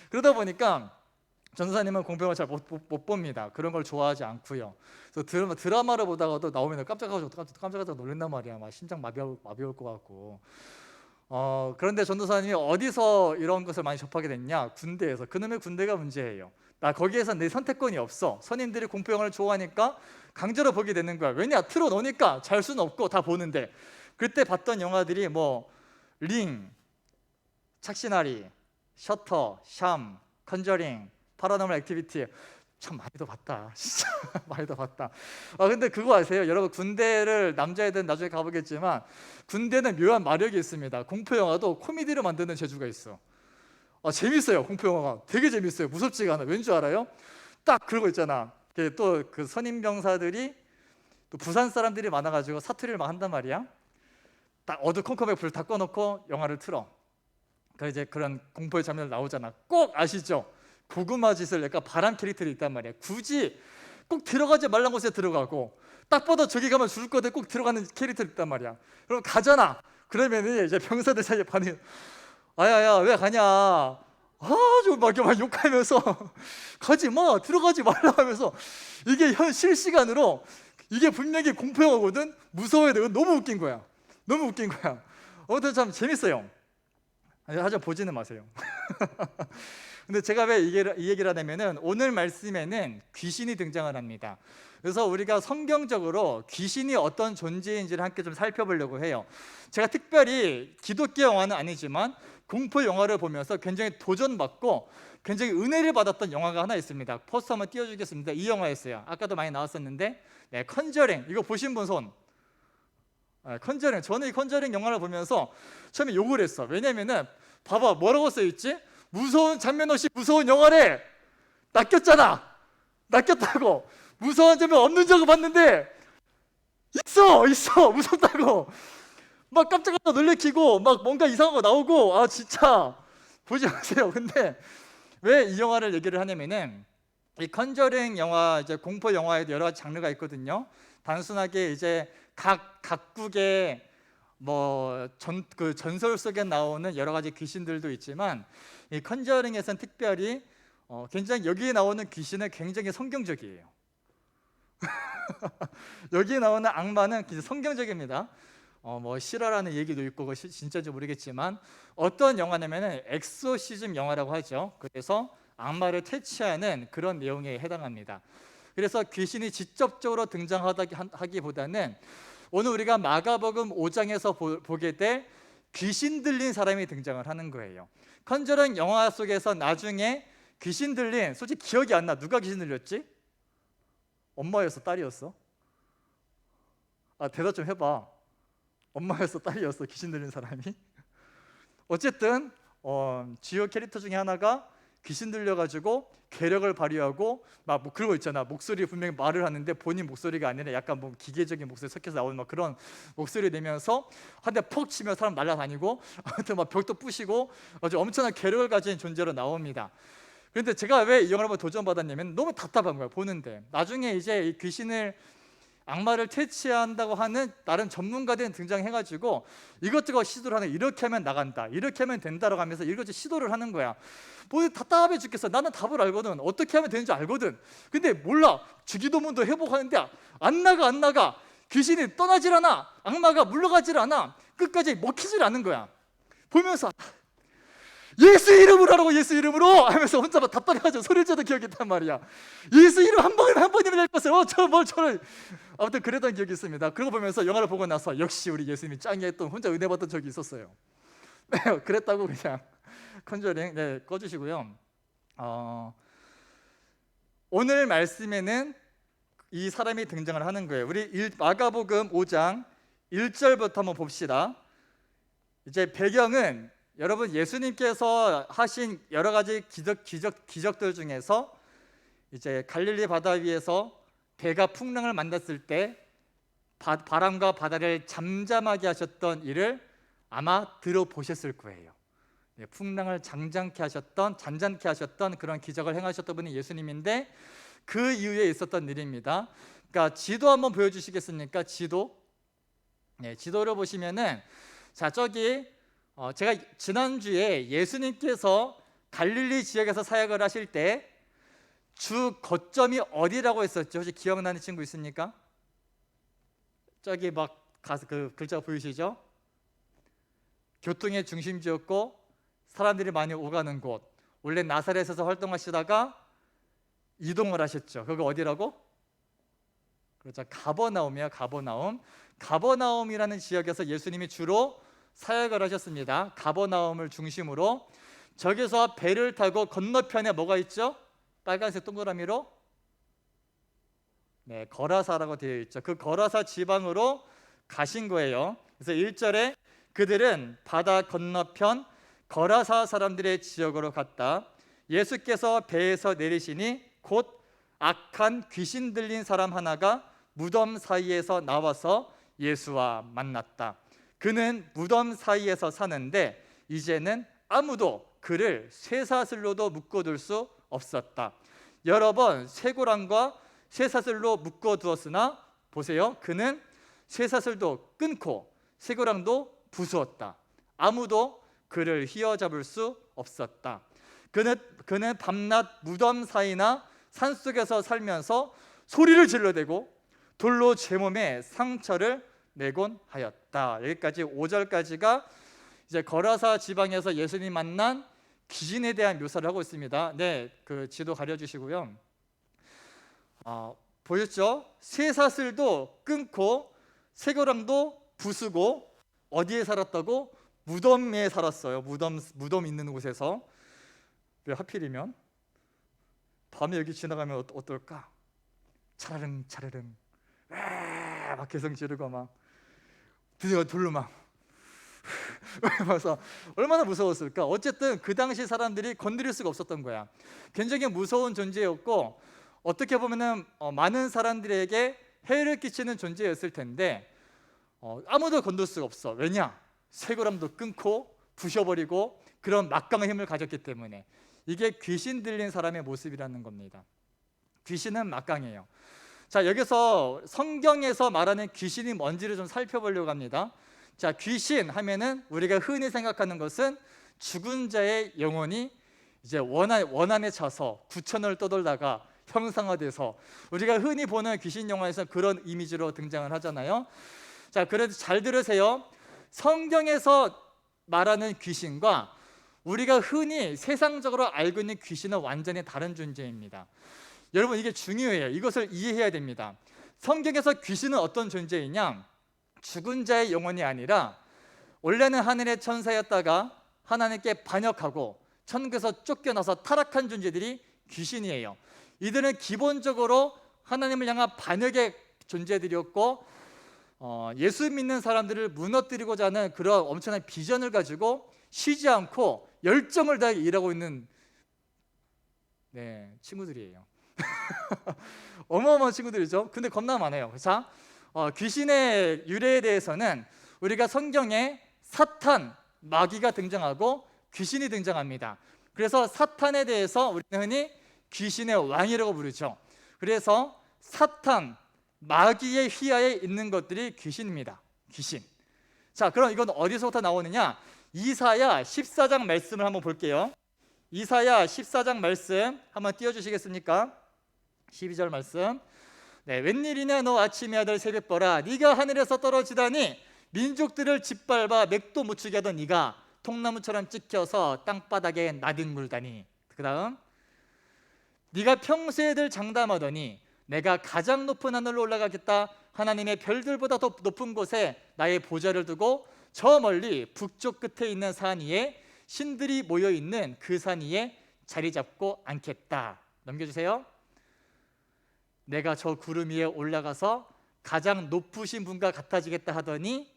C: 그러다 보니까 전도사님은 공포 영화 잘 못 봅니다. 그런 걸 좋아하지 않고요. 그래서 드라마를 보다가도 나오면 깜짝깜짝 놀란단 말이야. 막 심장 마비 올 것 같고. 그런데 전도사님이 어디서 이런 것을 많이 접하게 됐냐? 군대에서. 그놈의 군대가 문제예요. 나 거기에서 내 선택권이 없어. 선임들이 공포 영화를 좋아하니까 강제로 보게 되는 거야. 왜냐? 틀어놓으니까 잘 수는 없고 다 보는데. 그때 봤던 영화들이 뭐 링, 착시나리, 셔터, 샴, 컨저링, 파라노멀 액티비티. 참 많이도 봤다. 진짜 많이도 봤다. 근데 그거 아세요? 여러분 군대를 남자애들은 나중에 가보겠지만 군대는 묘한 마력이 있습니다. 공포 영화도 코미디를 만드는 재주가 있어. 재밌어요. 공포 영화가 되게 재밌어요. 무섭지가 않아. 왠 줄 알아요? 딱 그러고 있잖아. 또 그 선임병사들이 또 부산 사람들이 많아가지고 사투리를 막 한단 말이야. 딱 어두컴컴하게 불 다 꺼놓고 영화를 틀어. 그러니까 이제 그런 공포의 장면 나오잖아. 꼭 아시죠? 고구마 짓을 약간 바람 캐릭터이 있단 말이야. 굳이 꼭 들어가지 말란 곳에 들어가고 딱 봐도 저기 가면 죽을 거데 꼭 들어가는 캐릭터 있단 말이야. 그럼 가잖아. 그러면 이제 병사들 사이에 반응이 아야야 왜 가냐. 좀 막 욕하면서 가지 마 들어가지 말라 하면서 이게 실시간으로 이게 분명히 공포 영화거든. 무서워야 돼. 너무 웃긴 거야. 아무튼 참 재밌어요. 하지만 보지는 마세요. 근데 제가 왜 이 얘기를 하냐면은 오늘 말씀에는 귀신이 등장을 합니다. 그래서 우리가 성경적으로 귀신이 어떤 존재인지를 함께 좀 살펴보려고 해요. 제가 특별히 기독교 영화는 아니지만 공포 영화를 보면서 굉장히 도전받고 굉장히 은혜를 받았던 영화가 하나 있습니다. 포스터 한번 띄워주겠습니다. 이 영화였어요. 아까도 많이 나왔었는데, 네, 컨저링. 이거 보신 분 손? 컨저링. 저는 이 컨저링 영화를 보면서 처음에 욕을 했어. 왜냐면은 봐봐, 뭐라고 써있지? 무서운 장면 없이 무서운 영화래. 낚였잖아. 낚였다고. 무서운 장면 없는 적을 봤는데 있어 무섭다고. 막 깜짝 놀래키고 막 뭔가 이상한 거 나오고, 아 진짜 보지 마세요. 근데 왜 이 영화를 얘기를 하냐면은 이 컨저링 영화, 이제 공포 영화에도 여러 가지 장르가 있거든요. 단순하게 이제 각국의 뭐 전설 속에 나오는 여러 가지 귀신들도 있지만, 이 컨저링에서는 특별히 굉장히 여기에 나오는 귀신은 굉장히 성경적이에요. 여기에 나오는 악마는 성경적입니다. 뭐 실화라는 얘기도 있고 그거 진짜인지 모르겠지만 어떤 영화냐면은 엑소시즘 영화라고 하죠. 그래서 악마를 퇴치하는 그런 내용에 해당합니다. 그래서 귀신이 직접적으로 등장하기보다는 오늘 우리가 마가복음 5장에서 보게 될 귀신 들린 사람이 등장을 하는 거예요. 컨저링 영화 속에서 나중에 귀신 들린, 솔직히 기억이 안 나. 누가 귀신 들렸지? 엄마였어, 딸이었어? 대답 좀 해봐. 엄마였어, 딸이었어, 귀신 들린 사람이? 어쨌든 주요 캐릭터 중에 하나가 귀신 들려가지고 괴력을 발휘하고 막 그런 거 있잖아. 목소리 분명히 말을 하는데 본인 목소리가 아니라 약간 뭐 기계적인 목소리 섞여서 나오는 막 그런 목소리 내면서 한 대 퍽 치면 사람 날아다니고 아무튼 막 벽도 부시고 아주 엄청난 괴력을 가진 존재로 나옵니다. 그런데 제가 왜 이 영화를 도전받았냐면 너무 답답한 거야, 보는데. 나중에 이제 이 귀신을, 악마를 퇴치한다고 하는 나름 전문가들이 등장해가지고 이것저것 시도를 하는, 이렇게 하면 나간다, 이렇게 하면 된다라고 하면서 이것저것 시도를 하는 거야. 뭐 답답해 죽겠어. 나는 답을 알거든. 어떻게 하면 되는지 알거든. 근데 몰라. 주기도문도 해보고하는데 안 나가. 귀신이 떠나질 않아. 악마가 물러가질 않아. 끝까지 먹히질 않는 거야. 보면서 예수 이름으로 하라고, 예수 이름으로 하면서 혼자 막 답답해가지고 소리를 쳐도 기억이 있단 말이야. 예수 이름 한 번이면 될 것을 저를 아무튼 그랬던 기억이 있습니다. 그거 보면서 영화를 보고 나서 역시 우리 예수님이 짱이야 했던, 혼자 은혜 받던 적이 있었어요. 네, 그랬다고 그냥 컨저링, 네, 꺼주시고요. 오늘 말씀에는 이 사람이 등장을 하는 거예요. 우리 마가복음 5장 1절부터 한번 봅시다. 이제 배경은 여러분 예수님께서 하신 여러 가지 기적들 중에서 이제 갈릴리 바다 위에서 배가 풍랑을 만났을 때 바람과 바다를 잠잠하게 하셨던 일을 아마 들어보셨을 거예요. 풍랑을 잔잔케 하셨던 그런 기적을 행하셨던 분이 예수님인데, 그 이후에 있었던 일입니다. 그러니까 지도 한번 보여주시겠습니까? 지도. 네, 지도를 보시면은, 자, 저기 제가 지난주에 예수님께서 갈릴리 지역에서 사역을 하실 때 주 거점이 어디라고 했었죠? 혹시 기억나는 친구 있습니까? 저기 막 가서 그 글자가 보이시죠? 교통의 중심지였고 사람들이 많이 오가는 곳. 원래 나사렛에서 활동하시다가 이동을 하셨죠. 그거 어디라고? 그렇죠. 가버나움이야. 가버나움이라는 지역에서 예수님이 주로 사역을 하셨습니다. 가버나움을 중심으로. 저기서 배를 타고 건너편에 뭐가 있죠? 빨간색 동그라미로, 네, 거라사라고 되어 있죠. 그 거라사 지방으로 가신 거예요. 그래서 1절에 그들은 바다 건너편 거라사 사람들의 지역으로 갔다. 예수께서 배에서 내리시니 곧 악한 귀신 들린 사람 하나가 무덤 사이에서 나와서 예수와 만났다. 그는 무덤 사이에서 사는데 이제는 아무도 그를 쇠사슬로도 묶어둘 수 없었다. 여러 번 쇠고랑과 쇠사슬로 묶어두었으나 보세요, 그는 쇠사슬도 끊고 쇠고랑도 부수었다. 아무도 그를 휘어잡을 수 없었다. 그는 밤낮 무덤 사이나 산속에서 살면서 소리를 질러대고 돌로 제 몸에 상처를 내곤 하였다. 여기까지 5절까지가 이제 거라사 지방에서 예수님 만난 귀신에 대한 묘사를 하고 있습니다. 네, 그 지도 가려주시고요. 보였죠? 쇠사슬도 끊고 쇠고랑도 부수고 어디에 살았다고? 무덤에 살았어요. 무덤 있는 곳에서. 왜 하필이면 밤에 여기 지나가면 어떨까? 차르릉 차르릉 막 개성 지르고 막 드디어 돌로 막 그래서 얼마나 무서웠을까? 어쨌든 그 당시 사람들이 건드릴 수가 없었던 거야. 굉장히 무서운 존재였고 어떻게 보면은 많은 사람들에게 해를 끼치는 존재였을 텐데 아무도 건들 수가 없어. 왜냐? 쇠고랑도 끊고 부셔버리고 그런 막강한 힘을 가졌기 때문에. 이게 귀신 들린 사람의 모습이라는 겁니다. 귀신은 막강해요. 자, 여기서 성경에서 말하는 귀신이 뭔지를 좀 살펴보려고 합니다. 자, 귀신 하면은 우리가 흔히 생각하는 것은 죽은 자의 영혼이 이제 원한에 차서 구천을 떠돌다가 형상화돼서, 우리가 흔히 보는 귀신 영화에서 그런 이미지로 등장을 하잖아요. 자, 그래도 잘 들으세요. 성경에서 말하는 귀신과 우리가 흔히 세상적으로 알고 있는 귀신은 완전히 다른 존재입니다. 여러분, 이게 중요해요. 이것을 이해해야 됩니다. 성경에서 귀신은 어떤 존재이냐? 죽은 자의 영혼이 아니라 원래는 하늘의 천사였다가 하나님께 반역하고 천국에서 쫓겨나서 타락한 존재들이 귀신이에요. 이들은 기본적으로 하나님을 향한 반역의 존재들이었고 예수 믿는 사람들을 무너뜨리고자 하는 그런 엄청난 비전을 가지고 쉬지 않고 열정을 다해 일하고 있는 친구들이에요. 어마어마한 친구들이죠. 근데 겁나 많아요. 자, 귀신의 유래에 대해서는 우리가 성경에 사탄, 마귀가 등장하고 귀신이 등장합니다. 그래서 사탄에 대해서 우리는 흔히 귀신의 왕이라고 부르죠. 그래서 사탄, 마귀의 휘하에 있는 것들이 귀신입니다. 귀신. 자, 그럼 이건 어디서부터 나오느냐? 이사야 14장 말씀을 한번 볼게요. 이사야 14장 말씀 한번 띄워주시겠습니까? 12절 말씀. 네, 웬일이냐 너 아침의 아들 새벽보라, 네가 하늘에서 떨어지다니 민족들을 짓밟아 맥도 못 추게 하던 네가 통나무처럼 찍혀서 땅바닥에 나뒹굴다니. 그 다음, 네가 평소에들 장담하더니 내가 가장 높은 하늘로 올라가겠다, 하나님의 별들보다 더 높은 곳에 나의 보좌를 두고 저 멀리 북쪽 끝에 있는 산 위에 신들이 모여있는 그 산 위에 자리 잡고 앉겠다. 넘겨주세요. 내가 저 구름 위에 올라가서 가장 높으신 분과 같아지겠다 하더니,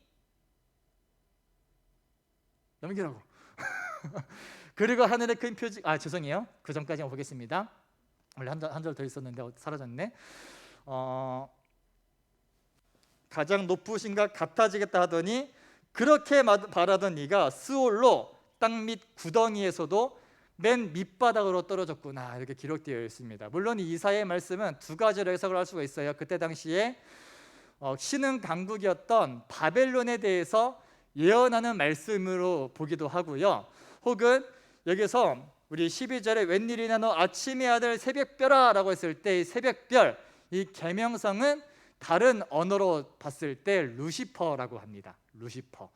C: 넘기라고. 그리고 하늘의 큰 표징, 죄송해요. 그 전까지만 보겠습니다. 원래 한 절 더 있었는데 사라졌네. 가장 높으신가 같아지겠다 하더니 그렇게 바라던 네가 스올로 땅밑 구덩이에서도 맨 밑바닥으로 떨어졌구나. 이렇게 기록되어 있습니다. 물론 이 이사야의 말씀은 두 가지로 해석을 할 수가 있어요. 그때 당시에 신흥 강국이었던 바벨론에 대해서 예언하는 말씀으로 보기도 하고요. 혹은 여기서 우리 12절에 웬일이냐 너 아침의 아들 새벽별아 라고 했을 때 새벽별, 이 계명성은 다른 언어로 봤을 때 루시퍼라고 합니다. 루시퍼.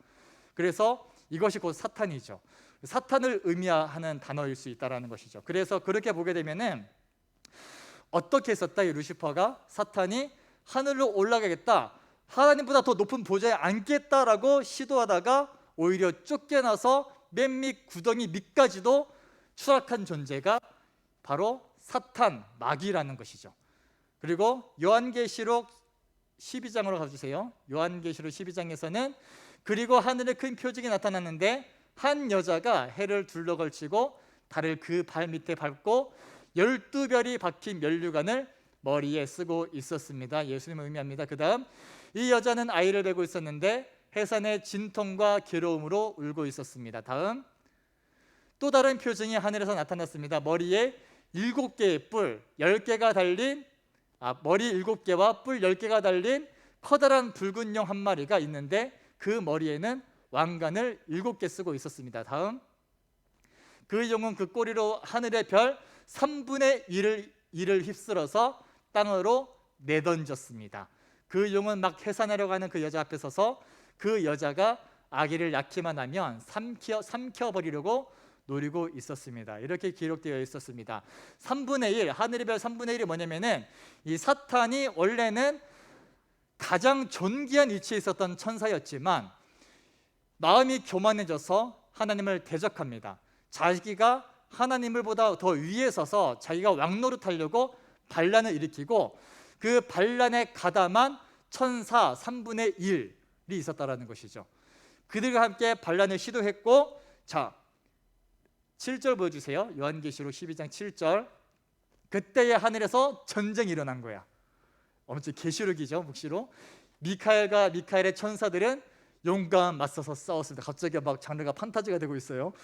C: 그래서 이것이 곧 사탄이죠. 사탄을 의미하는 단어일 수 있다는 것이죠. 그래서 그렇게 보게 되면은 어떻게 했었다? 이 루시퍼가 사탄이 하늘로 올라가겠다, 하나님보다 더 높은 보좌에 앉겠다라고 시도하다가 오히려 쫓겨나서 맨 밑 구덩이 밑까지도 추락한 존재가 바로 사탄, 마귀라는 것이죠. 그리고 요한계시록 12장으로 가주세요. 요한계시록 12장에서는 그리고 하늘에 큰 표징이 나타났는데 한 여자가 해를 둘러걸치고 달을 그 발 밑에 밟고 12별이 박힌 면류관을 머리에 쓰고 있었습니다. 예수님을 의미합니다. 그 다음, 이 여자는 아이를 베고 있었는데 해산의 진통과 괴로움으로 울고 있었습니다. 다음, 또 다른 표징이 하늘에서 나타났습니다. 머리에 7개의 뿔 10개가 달린 머리 7개와 뿔 10개가 달린 커다란 붉은 용 한 마리가 있는데 그 머리에는 왕관을 7개 쓰고 있었습니다. 다음, 그 용은 그 꼬리로 하늘의 별 3분의 1을 휩쓸어서 땅으로 내던졌습니다. 그 용은 막 해산하려고 하는 그 여자 앞에 서서 그 여자가 아기를 낳기만 하면 삼켜버리려고 노리고 있었습니다. 이렇게 기록되어 있었습니다. 3분의 1, 하늘의 별 3분의 1이 뭐냐면은 이 사탄이 원래는 가장 존귀한 위치에 있었던 천사였지만 마음이 교만해져서 하나님을 대적합니다. 자기가 하나님을 보다 더 위에 서서 자기가 왕노릇하려고 반란을 일으키고 그 반란에 가담한 천사 3분의 1이 있었다라는 것이죠. 그들과 함께 반란을 시도했고, 자 7절 보여주세요. 요한계시록 12장 7절. 그때의 하늘에서 전쟁이 일어난 거야. 엄청 계시록이죠, 묵시록. 미카엘과 미카엘의 천사들은 용과 맞서서 싸웠습니다. 갑자기 막 장르가 판타지가 되고 있어요.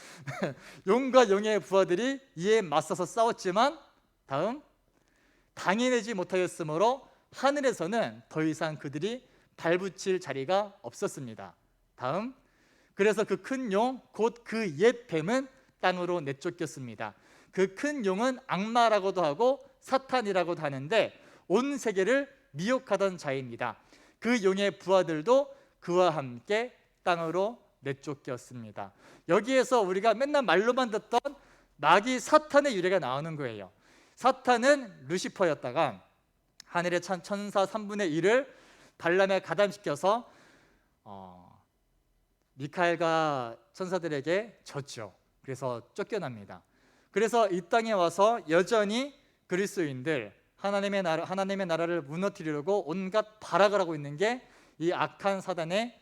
C: 용과 용의 부하들이 이에 맞서서 싸웠지만 다음, 당해내지 못하였으므로 하늘에서는 더 이상 그들이 발붙일 자리가 없었습니다. 다음, 그래서 그 큰 용, 곧 그 옛 뱀은 땅으로 내쫓겼습니다. 그 큰 용은 악마라고도 하고 사탄이라고도 하는데 온 세계를 미혹하던 자입니다. 그 용의 부하들도 그와 함께 땅으로 내쫓겼습니다. 여기에서 우리가 맨날 말로만 듣던 마귀 사탄의 유래가 나오는 거예요. 사탄은 루시퍼였다가 하늘의 천사 3분의 1을 발람에 가담시켜서 미카엘과 천사들에게 졌죠. 그래서 쫓겨납니다. 그래서 이 땅에 와서 여전히 그리스도인들 하나님의 나라를 무너뜨리려고 온갖 발악을 하고 있는 게 이 악한 사단의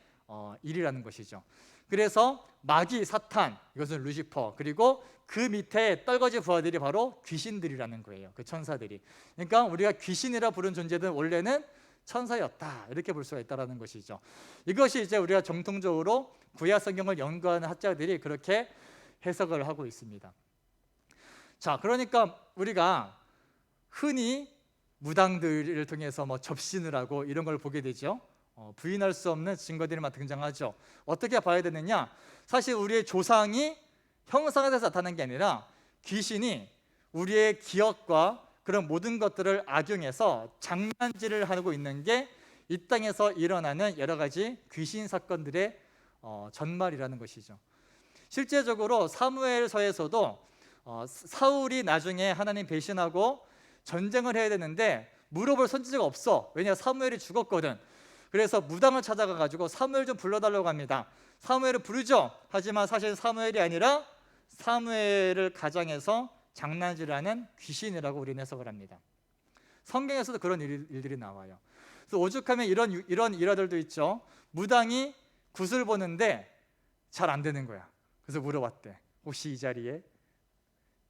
C: 일이라는 것이죠. 그래서 마귀 사탄, 이것은 루시퍼, 그리고 그 밑에 떨거지 부하들이 바로 귀신들이라는 거예요. 그 천사들이. 그러니까 우리가 귀신이라 부른 존재들은 원래는 천사였다, 이렇게 볼 수가 있다는 것이죠. 이것이 이제 우리가 정통적으로 구약 성경을 연구하는 학자들이 그렇게 해석을 하고 있습니다. 자, 그러니까 우리가 흔히 무당들을 통해서 뭐 접신을 하고 이런 걸 보게 되죠. 부인할 수 없는 증거들이 막 등장하죠. 어떻게 봐야 되느냐? 사실 우리의 조상이 형상에 대해서 나타난 게 아니라 귀신이 우리의 기억과 그런 모든 것들을 악용해서 장난질을 하고 있는 게 이 땅에서 일어나는 여러 가지 귀신 사건들의 전말이라는 것이죠. 실제적으로 사무엘서에서도 사울이 나중에 하나님 배신하고 전쟁을 해야 되는데 물어볼 선지자가 없어. 왜냐, 사무엘이 죽었거든. 그래서 무당을 찾아가 가지고 사무엘 좀 불러달라고 합니다. 사무엘을 부르죠. 하지만 사실 사무엘이 아니라 사무엘을 가장해서 장난질하는 귀신이라고 우리는 해석을 합니다. 성경에서도 그런 일들이 나와요. 그래서 오죽하면 이런 일화들도 있죠. 무당이 굿을 보는데 잘 안 되는 거야. 그래서 물어봤대. 혹시 이 자리에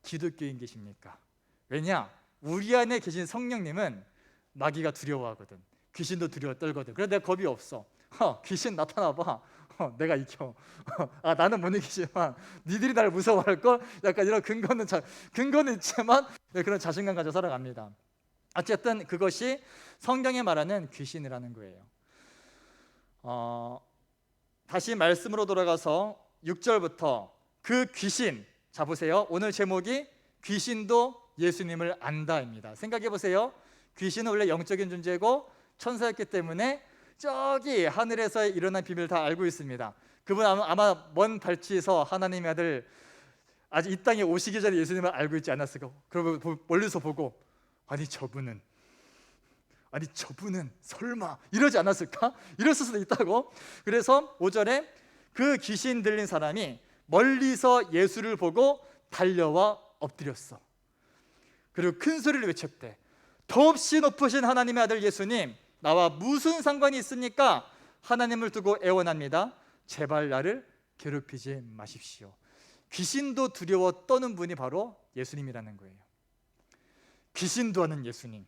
C: 기독교인 계십니까? 왜냐, 우리 안에 계신 성령님은 마귀가 두려워하거든. 귀신도 두려워 떨거든. 그래서 내가 겁이 없어. 귀신 나타나봐. 내가 이겨. 나는 못 이기지만 니들이 날 무서워할 걸. 약간 이런 근거는 있지만 그런 자신감 가지고 살아갑니다. 어쨌든 그것이 성경에 말하는 귀신이라는 거예요. 다시 말씀으로 돌아가서 6절부터 그 귀신, 자 보세요. 오늘 제목이 귀신도 예수님을 안다입니다. 생각해 보세요. 귀신은 원래 영적인 존재고 천사였기 때문에 저기 하늘에서 일어난 비밀을 다 알고 있습니다. 그분 아마 먼 발치에서 하나님의 아들 아직 이 땅에 오시기 전에 예수님을 알고 있지 않았을까? 그리고 멀리서 보고 아니 저분은 설마 이러지 않았을까? 이랬을 수도 있다고. 그래서 5절에 그 귀신 들린 사람이 멀리서 예수를 보고 달려와 엎드렸어. 그리고 큰 소리를 외쳤대. 더없이 높으신 하나님의 아들 예수님, 나와 무슨 상관이 있습니까? 하나님을 두고 애원합니다. 제발 나를 괴롭히지 마십시오. 귀신도 두려워 떠는 분이 바로 예수님이라는 거예요. 귀신도 하는 예수님.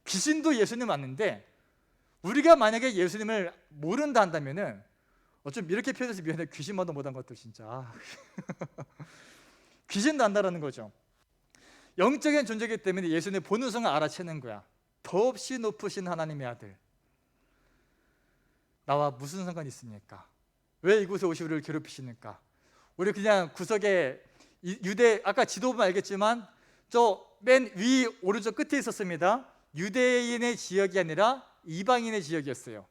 C: 귀신도 예수님 맞는데 우리가 만약에 예수님을 모른다 한다면은 좀 이렇게 표현해서 미안해. 귀신만도 못한 것도 진짜 귀신도 안다라는 거죠. 영적인 존재이기 때문에 예수님 보는 순간 알아채는 거야. 더없이 높으신 하나님의 아들, 나와 무슨 상관이 있습니까? 왜 이곳에 오시 우리를 괴롭히십니까? 우리 그냥 구석에 유대, 아까 지도 보면 알겠지만 저 맨 위 오른쪽 끝에 있었습니다. 유대인의 지역이 아니라 이방인의 지역이었어요.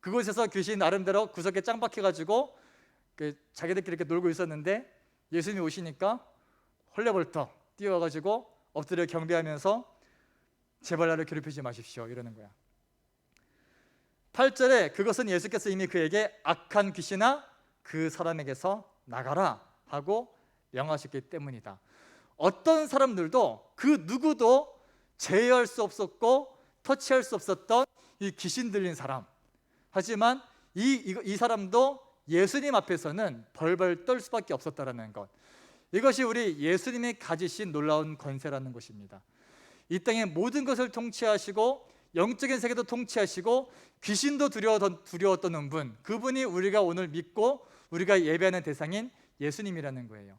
C: 그곳에서 귀신 나름대로 구석에 짱 박혀가지고 자기들끼리 이렇게 놀고 있었는데 예수님이 오시니까 헐레벌떡 뛰어가지고 엎드려 경배하면서 제발 나를 괴롭히지 마십시오 이러는 거야. 8절에 그것은 예수께서 이미 그에게 악한 귀신아 그 사람에게서 나가라 하고 명하셨기 때문이다. 어떤 사람들도 그 누구도 제어할 수 없었고 터치할 수 없었던 이 귀신 들린 사람, 하지만 이 사람도 예수님 앞에서는 벌벌 떨 수밖에 없었다라는 것, 이것이 우리 예수님이 가지신 놀라운 권세라는 것입니다. 이 땅의 모든 것을 통치하시고 영적인 세계도 통치하시고 귀신도 두려웠던 분, 그분이 우리가 오늘 믿고 우리가 예배하는 대상인 예수님이라는 거예요.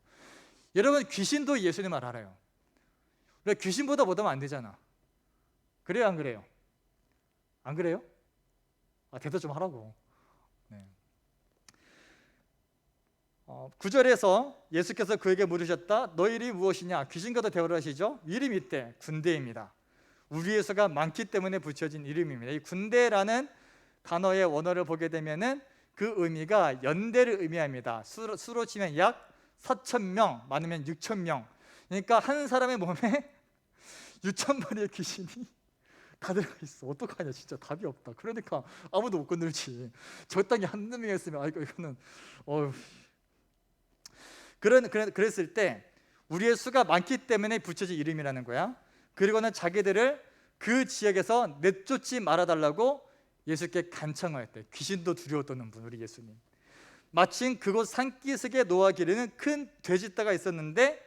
C: 여러분, 귀신도 예수님을 알아요. 우리가 귀신보다 못하면 안 되잖아. 그래요, 안 그래요? 안 그래요? 대답 좀 하라고. 네. 9절에서 예수께서 그에게 물으셨다. 너 이름이 무엇이냐? 귀신과도 대화를 하시죠. 이름이 있대. 군대입니다. 우리의 수가 많기 때문에 붙여진 이름입니다. 이 군대라는 단어의 원어를 보게 되면은 그 의미가 연대를 의미합니다. 수로 치면 약 4,000명, 많으면 6,000명. 그러니까 한 사람의 몸에 6,000마리의 귀신이 다 들어가 있어. 어떡하냐, 진짜 답이 없다. 그러니까 아무도 못 건들지. 저 땅에 한두 명 했으면 아이고 이거는 그랬을 때 우리의 수가 많기 때문에 붙여진 이름이라는 거야. 그리고는 자기들을 그 지역에서 내쫓지 말아달라고 예수께 간청하였대. 귀신도 두려웠던 분, 우리 예수님. 마침 그곳 산기슭에 노아 기르는 큰 돼지떼가 있었는데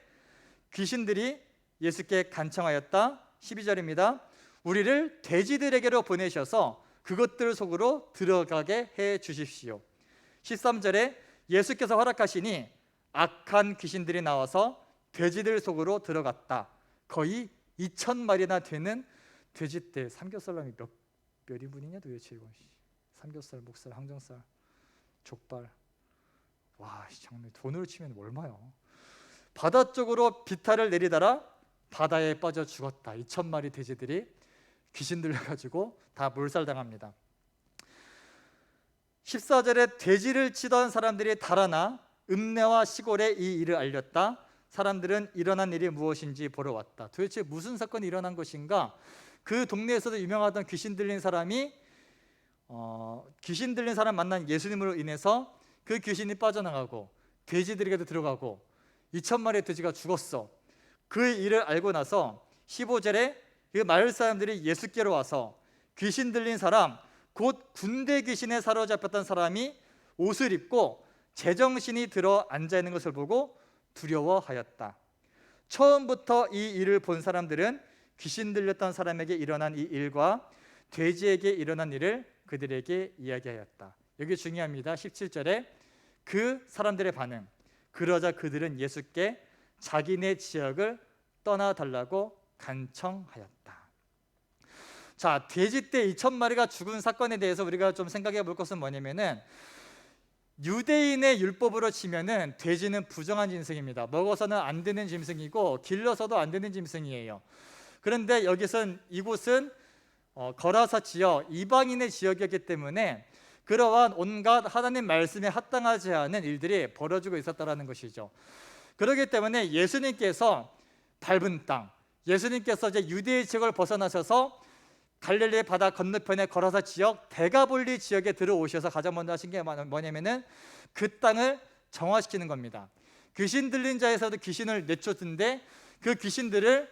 C: 귀신들이 예수께 간청하였다. 12절입니다. 우리를 돼지들에게로 보내셔서 그것들 속으로 들어가게 해 주십시오. 13절에 예수께서 허락하시니 악한 귀신들이 나와서 돼지들 속으로 들어갔다. 거의 2,000마리나 되는 돼지떼. 삼겹살람이 몇 인분이냐 도대체 이거. 삼겹살, 목살, 항정살, 족발. 와, 정말 돈으로 치면 얼마요? 바다 쪽으로 비탈을 내리다라 바다에 빠져 죽었다. 2,000마리 돼지들이 귀신 들려가지고 다 몰살당합니다. 14절에 돼지를 치던 사람들이 달아나 읍내와 시골에 이 일을 알렸다. 사람들은 일어난 일이 무엇인지 보러 왔다. 도대체 무슨 사건이 일어난 것인가? 그 동네에서도 유명하던 귀신 들린 사람이 귀신 들린 사람 만난 예수님으로 인해서 그 귀신이 빠져나가고 돼지들에게도 들어가고 2,000마리의 돼지가 죽었어. 그 일을 알고 나서 15절에 그 마을 사람들이 예수께로 와서 귀신 들린 사람, 곧 군대 귀신에 사로잡혔던 사람이 옷을 입고 제정신이 들어 앉아 있는 것을 보고 두려워하였다. 처음부터 이 일을 본 사람들은 귀신 들렸던 사람에게 일어난 이 일과 돼지에게 일어난 일을 그들에게 이야기하였다. 여기 중요합니다. 17절에 그 사람들의 반응. 그러자 그들은 예수께 자기네 지역을 떠나달라고 간청하였다. 자, 돼지떼 2,000마리가 죽은 사건에 대해서 우리가 좀 생각해 볼 것은 뭐냐면은, 유대인의 율법으로 치면은 돼지는 부정한 짐승입니다. 먹어서는 안 되는 짐승이고 길러서도 안 되는 짐승이에요. 그런데 이곳은 거라사 지역, 이방인의 지역이었기 때문에 그러한 온갖 하나님 말씀에 합당하지 않은 일들이 벌어지고 있었다는 것이죠. 그렇기 때문에 예수님께서 밟은 땅, 예수님께서 이제 유대의 지역을 벗어나셔서 갈릴리 바다 건너편의 거라사 지역, 데가볼리 지역에 들어오셔서 가장 먼저 하신 게 뭐냐면은 그 땅을 정화시키는 겁니다. 귀신 들린 자에서도 귀신을 내쫓는데 그 귀신들을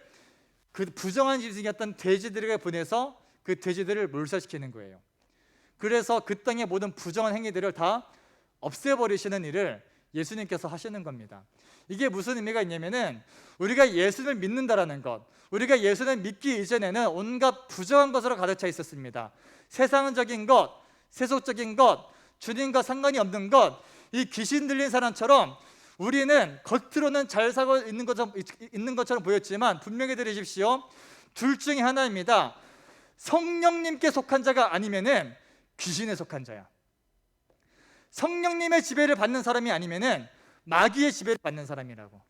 C: 그 부정한 짐승이었던 돼지들에게 보내서 그 돼지들을 몰살시키는 거예요. 그래서 그 땅의 모든 부정한 행위들을 다 없애버리시는 일을 예수님께서 하시는 겁니다. 이게 무슨 의미가 있냐면은 우리가 예수를 믿는다라는 것, 우리가 예수를 믿기 이전에는 온갖 부정한 것으로 가득 차 있었습니다. 세상적인 것, 세속적인 것, 주님과 상관이 없는 것, 이 귀신 들린 사람처럼 우리는 겉으로는 잘 살고 있는 것처럼 보였지만 분명히 들으십시오. 둘 중에 하나입니다. 성령님께 속한 자가 아니면은 귀신에 속한 자야. 성령님의 지배를 받는 사람이 아니면은 마귀의 지배를 받는 사람이라고.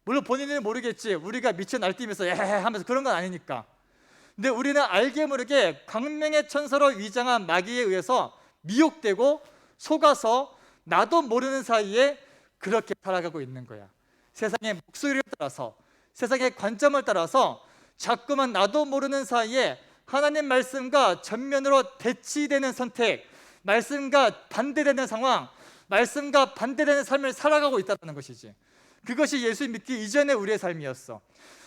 C: 물론 본인은 모르겠지. 우리가 미쳐 날뛰면서 하면서 그런 건 아니니까. 근데 우리는 알게 모르게 광명의 천사로 위장한 마귀에 의해서 미혹되고 속아서 나도 모르는 사이에 그렇게 살아가고 있는 거야. 세상의 목소리를 따라서, 세상의 관점을 따라서 자꾸만 나도 모르는 사이에 하나님 말씀과 전면으로 대치되는 선택, 말씀과 반대되는 상황, 말씀과 반대되는 삶을 살아가고 있다는 것이지. 그것이 예수 믿기 이전의 우리의 삶이었어.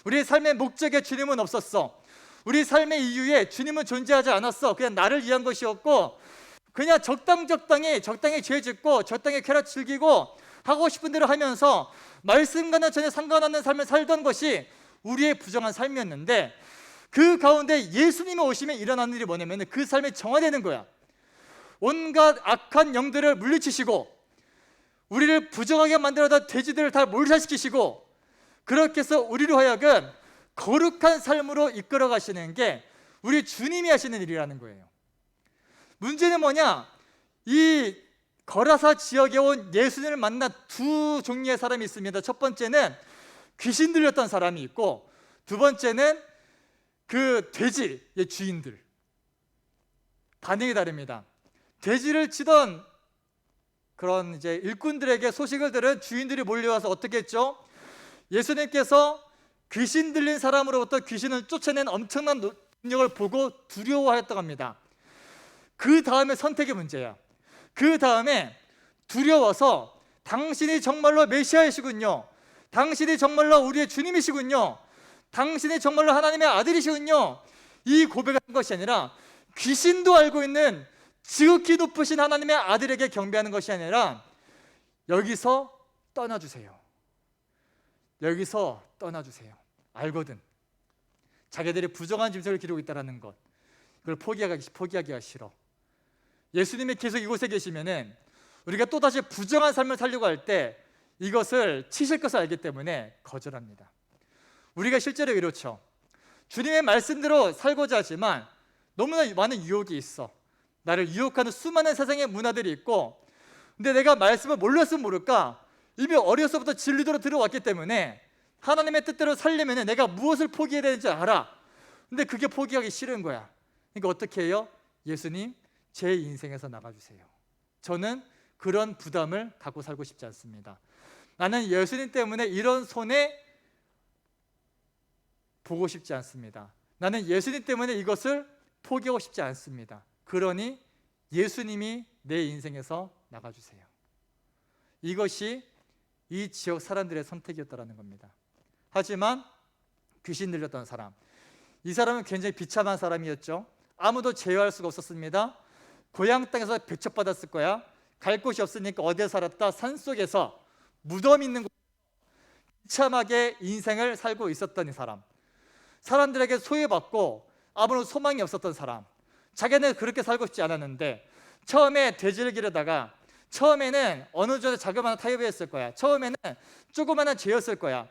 C: 우리의 삶의 목적에 주님은 없었어. 우리 삶의 이유에 주님은 존재하지 않았어. 그냥 나를 위한 것이었고, 그냥 적당히 죄 짓고 적당히 쾌락 즐기고 하고 싶은 대로 하면서 말씀과는 전혀 상관없는 삶을 살던 것이 우리의 부정한 삶이었는데, 그 가운데 예수님이 오시면 일어나는 일이 뭐냐면 그 삶이 정화되는 거야. 온갖 악한 영들을 물리치시고 우리를 부정하게 만들어다 돼지들을 다 몰살시키시고, 그렇게 해서 우리로 하여금 거룩한 삶으로 이끌어 가시는 게 우리 주님이 하시는 일이라는 거예요. 문제는 뭐냐? 이 거라사 지역에 온 예수님을 만난 두 종류의 사람이 있습니다. 첫 번째는 귀신 들렸던 사람이 있고, 두 번째는 그 돼지의 주인들. 반응이 다릅니다. 돼지를 치던 그런 이제 일꾼들에게 소식을 들은 주인들이 몰려와서 어떻게 했죠? 예수님께서 귀신 들린 사람으로부터 귀신을 쫓아낸 엄청난 능력을 보고 두려워하였다고 합니다. 그 다음에 선택의 문제야. 그 다음에 두려워서 당신이 정말로 메시아이시군요, 당신이 정말로 우리의 주님이시군요, 당신이 정말로 하나님의 아들이시군요, 이 고백을 한 것이 아니라 귀신도 알고 있는 지극히 높으신 하나님의 아들에게 경배하는 것이 아니라 여기서 떠나주세요, 여기서 떠나주세요. 알거든 자기들이 부정한 짐승을 기르고 있다는 것, 그걸 포기하기가 싫어. 예수님이 계속 이곳에 계시면은 우리가 또다시 부정한 삶을 살려고 할 때 이것을 치실 것을 알기 때문에 거절합니다. 우리가 실제로 이렇죠. 주님의 말씀대로 살고자 하지만 너무나 많은 유혹이 있어. 나를 유혹하는 수많은 세상의 문화들이 있고, 근데 내가 말씀을 몰랐으면 모를까 이미 어려서부터 진리대로 들어왔기 때문에 하나님의 뜻대로 살려면 내가 무엇을 포기해야 되는지 알아. 근데 그게 포기하기 싫은 거야. 그러니까 어떻게 해요? 예수님, 제 인생에서 나가주세요. 저는 그런 부담을 갖고 살고 싶지 않습니다. 나는 예수님 때문에 이런 손해 보고 싶지 않습니다. 나는 예수님 때문에 이것을 포기하고 싶지 않습니다. 그러니 예수님이 내 인생에서 나가주세요. 이것이 이 지역 사람들의 선택이었다는 겁니다. 하지만 귀신 들렸던 사람, 이 사람은 굉장히 비참한 사람이었죠. 아무도 제어할 수가 없었습니다. 고향 땅에서 배척받았을 거야. 갈 곳이 없으니까 어디에 살았다? 산속에서 무덤 있는 곳, 비참하게 인생을 살고 있었던 이 사람, 사람들에게 소외받고 아무런 소망이 없었던 사람, 자기는 그렇게 살고 싶지 않았는데 처음에 돼지를 기르다가 처음에는 어느 정도 자그마한 타협이었을 거야. 처음에는 조그마한 죄였을 거야.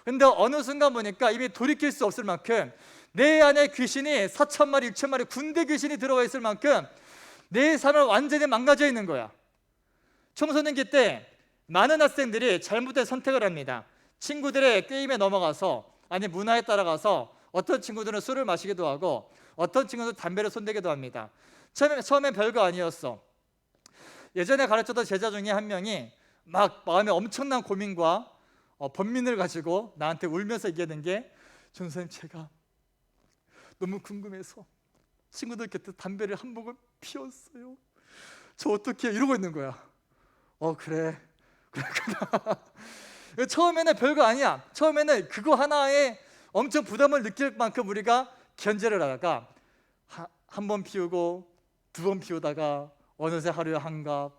C: 근데 어느 순간 보니까 이미 돌이킬 수 없을 만큼 내 안에 귀신이 4,000마리, 6,000마리 군대 귀신이 들어와 있을 만큼 내 삶을 완전히 망가져 있는 거야. 청소년기 때 많은 학생들이 잘못된 선택을 합니다. 친구들의 게임에 넘어가서, 아니 문화에 따라가서 어떤 친구들은 술을 마시기도 하고 어떤 친구들은 담배를 손대기도 합니다. 처음엔 별거 아니었어. 예전에 가르쳤던 제자 중에 한 명이 막 마음에 엄청난 고민과 번민을 가지고 나한테 울면서 얘기하는 게, 전사님, 제가 너무 궁금해서 친구들 곁에 담배를 한 모금 피웠어요. 저 어떻게 해요? 이러고 있는 거야. 그래. 처음에는 별거 아니야. 처음에는 그거 하나에 엄청 부담을 느낄 만큼 우리가 견제를 하다가 한 번 피우고 두 번 피우다가 어느새 하루에 한갑,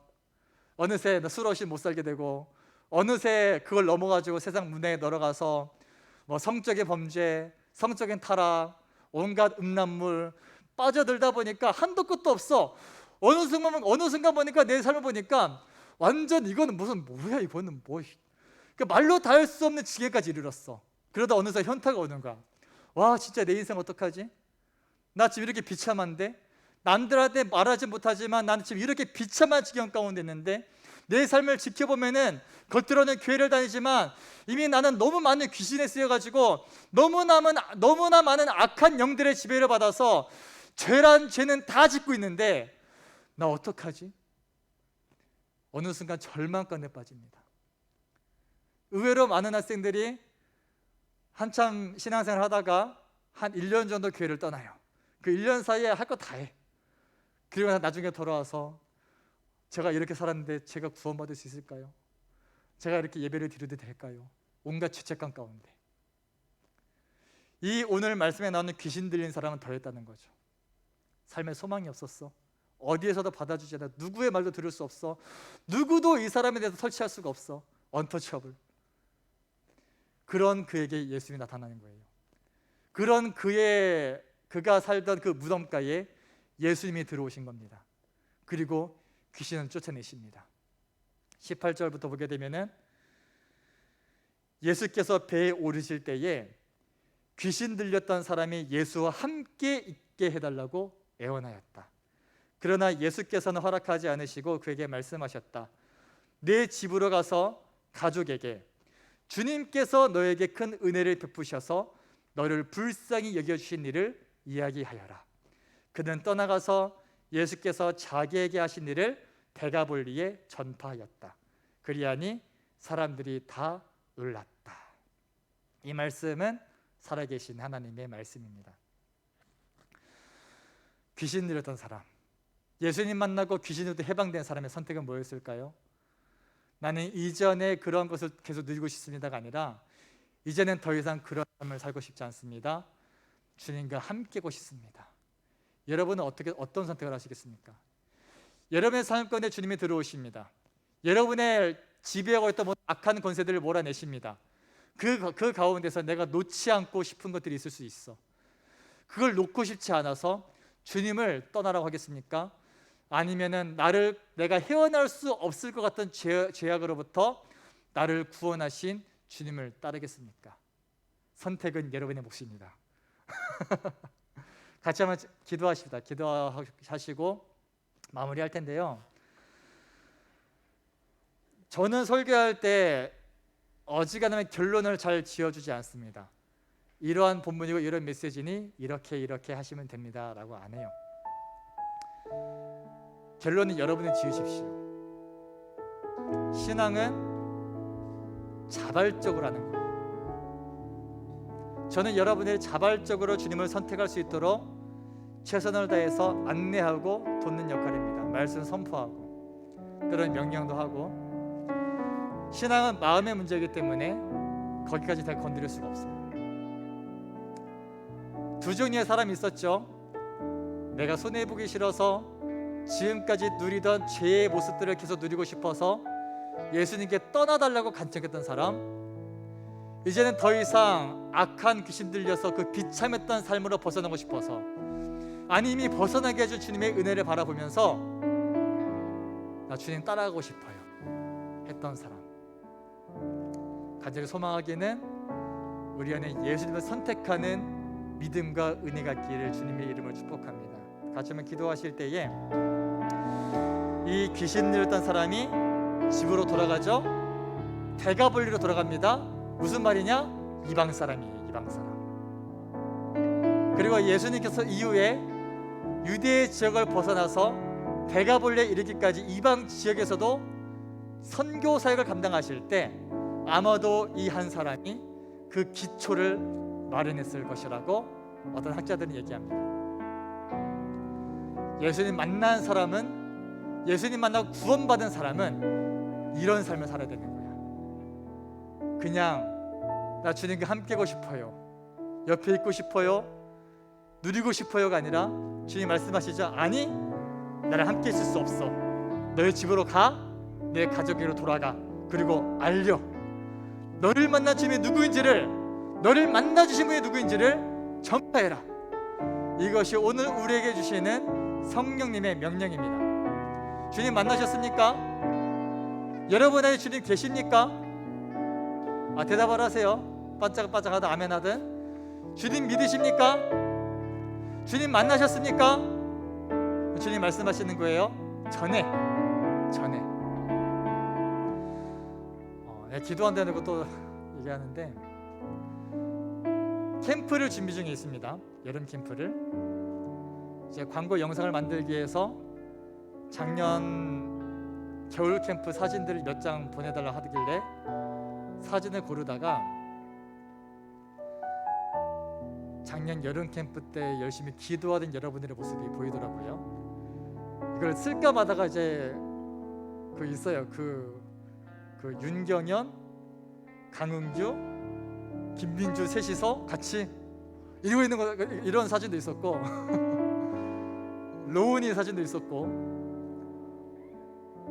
C: 어느새 술 없이 못 살게 되고, 어느새 그걸 넘어가지고 세상 문화에 들어가서 뭐 성적인 범죄, 성적인 타락, 온갖 음란물 빠져들다 보니까 한도 끝도 없어. 어느 순간 보니까 내 삶을 보니까 완전 이거는 뭐야 이거는 뭐, 그러니까 말로 다 할 수 없는 지경까지 이르렀어. 그러다 어느새 현타가 오는 거야. 와, 진짜 내 인생 어떡하지? 나 지금 이렇게 비참한데, 남들한테 말하지 못하지만 나는 지금 이렇게 비참한 지경 가운데 있는데, 내 삶을 지켜보면은 겉으로는 교회를 다니지만 이미 나는 너무 많은 귀신에 쓰여가지고 너무나 많은 악한 영들의 지배를 받아서 죄란 죄는 다 짓고 있는데 나 어떡하지? 어느 순간 절망감에 빠집니다. 의외로 많은 학생들이 한참 신앙생활 하다가 한 1년 정도 교회를 떠나요. 그 1년 사이에 할 거 다 해. 그리고 나중에 돌아와서 제가 이렇게 살았는데 제가 구원받을 수 있을까요? 제가 이렇게 예배를 드려도 될까요? 온갖 죄책감 가운데. 이 오늘 말씀에 나오는 귀신 들린 사람은 더했다는 거죠. 삶에 소망이 없었어. 어디에서도 받아주지 않아. 누구의 말도 들을 수 없어. 누구도 이 사람에 대해서 설치할 수가 없어. 언터처블. 그런 그에게 예수님이 나타나는 거예요. 그런 그가 살던 그 무덤가에 예수님이 들어오신 겁니다. 그리고 귀신은 쫓아내십니다. 18절부터 보게 되면은 예수께서 배에 오르실 때에 귀신 들렸던 사람이 예수와 함께 있게 해달라고 애원하였다. 그러나 예수께서는 허락하지 않으시고 그에게 말씀하셨다. 내 집으로 가서 가족에게 주님께서 너에게 큰 은혜를 베푸셔서 너를 불쌍히 여겨주신 일을 이야기하여라. 그는 떠나가서 예수께서 자기에게 하신 일을 데가볼리에 전파하였다. 그리하니 사람들이 다 놀랐다. 이 말씀은 살아계신 하나님의 말씀입니다. 귀신 들렸던 사람, 예수님 만나고 귀신으로부터 해방된 사람의 선택은 뭐였을까요? 나는 이전에 그런 것을 계속 누리고 싶습니다가 아니라 이제는 더 이상 그런 삶을 살고 싶지 않습니다. 주님과 함께고 싶습니다. 여러분은 어떤 선택을 하시겠습니까? 여러분의 삶 가운데 주님이 들어오십니다. 여러분의 지배하고 있던 악한 권세들을 몰아내십니다. 그 가운데서 내가 놓지 않고 싶은 것들이 있을 수 있어. 그걸 놓고 싶지 않아서 주님을 떠나라고 하겠습니까? 아니면은 내가 헤어날 수 없을 것 같은 죄악으로부터 나를 구원하신 주님을 따르겠습니까? 선택은 여러분의 몫입니다. 같이 한번 기도하십니다. 기도하시고 마무리할 텐데요. 저는 설교할 때 어지간하면 결론을 잘 지어주지 않습니다. 이러한 본문이고 이런 메시지니 이렇게 하시면 됩니다 라고 안 해요. 결론은 여러분이 지으십시오. 신앙은 자발적으로 하는 거예요. 저는 여러분들이 자발적으로 주님을 선택할 수 있도록 최선을 다해서 안내하고 돕는 역할입니다. 말씀 선포하고 때로는 명령도 하고. 신앙은 마음의 문제이기 때문에 거기까지 다 건드릴 수가 없어요. 두 종류의 사람이 있었죠. 내가 손해보기 싫어서 지금까지 누리던 죄의 모습들을 계속 누리고 싶어서 예수님께 떠나달라고 간청했던 사람, 이제는 더 이상 악한 귀신 들려서 그 비참했던 삶으로 벗어나고 싶어서, 아니 이미 벗어나게 해준 주님의 은혜를 바라보면서 나 주님 따라가고 싶어요 했던 사람. 간절히 소망하기는 우리 안에 예수님을 선택하는 믿음과 은혜가 있기를 주님의 이름을 축복합니다. 같이 한번 기도하실 때에 이 귀신 들렸던 사람이 집으로 돌아가죠. 데가볼리로 돌아갑니다. 무슨 말이냐? 이방 사람이에요. 이방 사람. 그리고 예수님께서 이후에 유대 지역을 벗어나서 데가볼리에 이르기까지 이방 지역에서도 선교 사역을 감당하실 때 아마도 이 한 사람이 그 기초를 마련했을 것이라고 어떤 학자들은 얘기합니다. 예수님 만난 사람은, 예수님 만나고 구원받은 사람은 이런 삶을 살아야 되는 거야. 그냥 나 주님과 함께고 싶어요, 옆에 있고 싶어요, 누리고 싶어요가 아니라 주님 말씀하시죠. 아니, 나를 함께 있을 수 없어. 너의 집으로 가, 내 가족에게로 돌아가. 그리고 알려. 너를 만난 주님이 누구인지를, 너를 만나 주신 분이 누구인지를 전파해라. 이것이 오늘 우리에게 주시는 성령님의 명령입니다. 주님 만나셨습니까? 여러분 안에 주님 계십니까? 대답을 하세요. 반짝반짝하든 아멘 하든. 주님 믿으십니까? 주님 만나셨습니까? 주님 말씀하시는 거예요. 전에 기도한다는 것도 얘기하는데, 캠프를 준비 중에 있습니다. 여름 캠프를. 이제 광고 영상을 만들기 위해서 작년 겨울 캠프 사진들을 몇 장 보내달라 하길래 사진을 고르다가 작년 여름 캠프 때 열심히 기도하던 여러분들의 모습이 보이더라고요. 이걸 쓸까 마다가 이제 그 있어요. 그 윤경현, 강은규, 김민주 셋이서 같이 이러고 있는 거, 이런 사진도 있었고 로운이 사진도 있었고,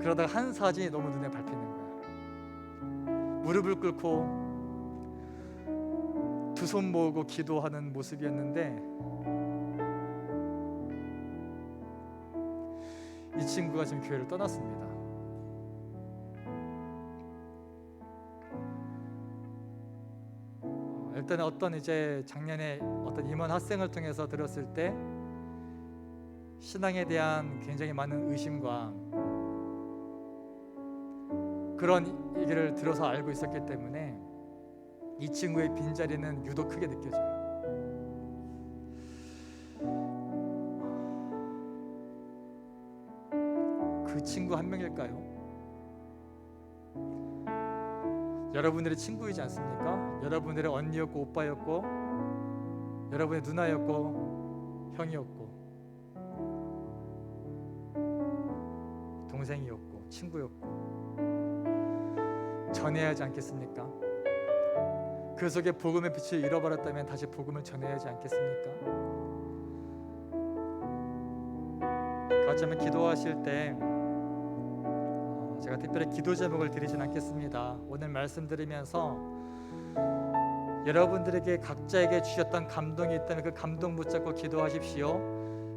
C: 그러다가 한 사진이 너무 눈에 밟히는 거야. 무릎을 꿇고 두 손 모으고 기도하는 모습이었는데, 이 친구가 지금 교회를 떠났습니다. 일단은 어떤 이제 작년에 어떤 임원 학생을 통해서 들었을 때 신앙에 대한 굉장히 많은 의심과 그런 얘기를 들어서 알고 있었기 때문에 이 친구의 빈자리는 유독 크게 느껴져요. 그 친구 한 명일까요? 여러분들의 친구이지 않습니까? 여러분들의 언니였고 오빠였고, 여러분의 누나였고 형이었고 동생이었고 친구였고, 전해야 하지 않겠습니까? 그 속에 복음의 빛을 잃어버렸다면 다시 복음을 전해야 하지 않겠습니까? 같이 한번 기도하실 때 제가 특별히 기도 제목을 드리진 않겠습니다. 오늘 말씀 드리면서 여러분들에게 각자에게 주셨던 감동이 있다면 그 감동 붙잡고 기도하십시오.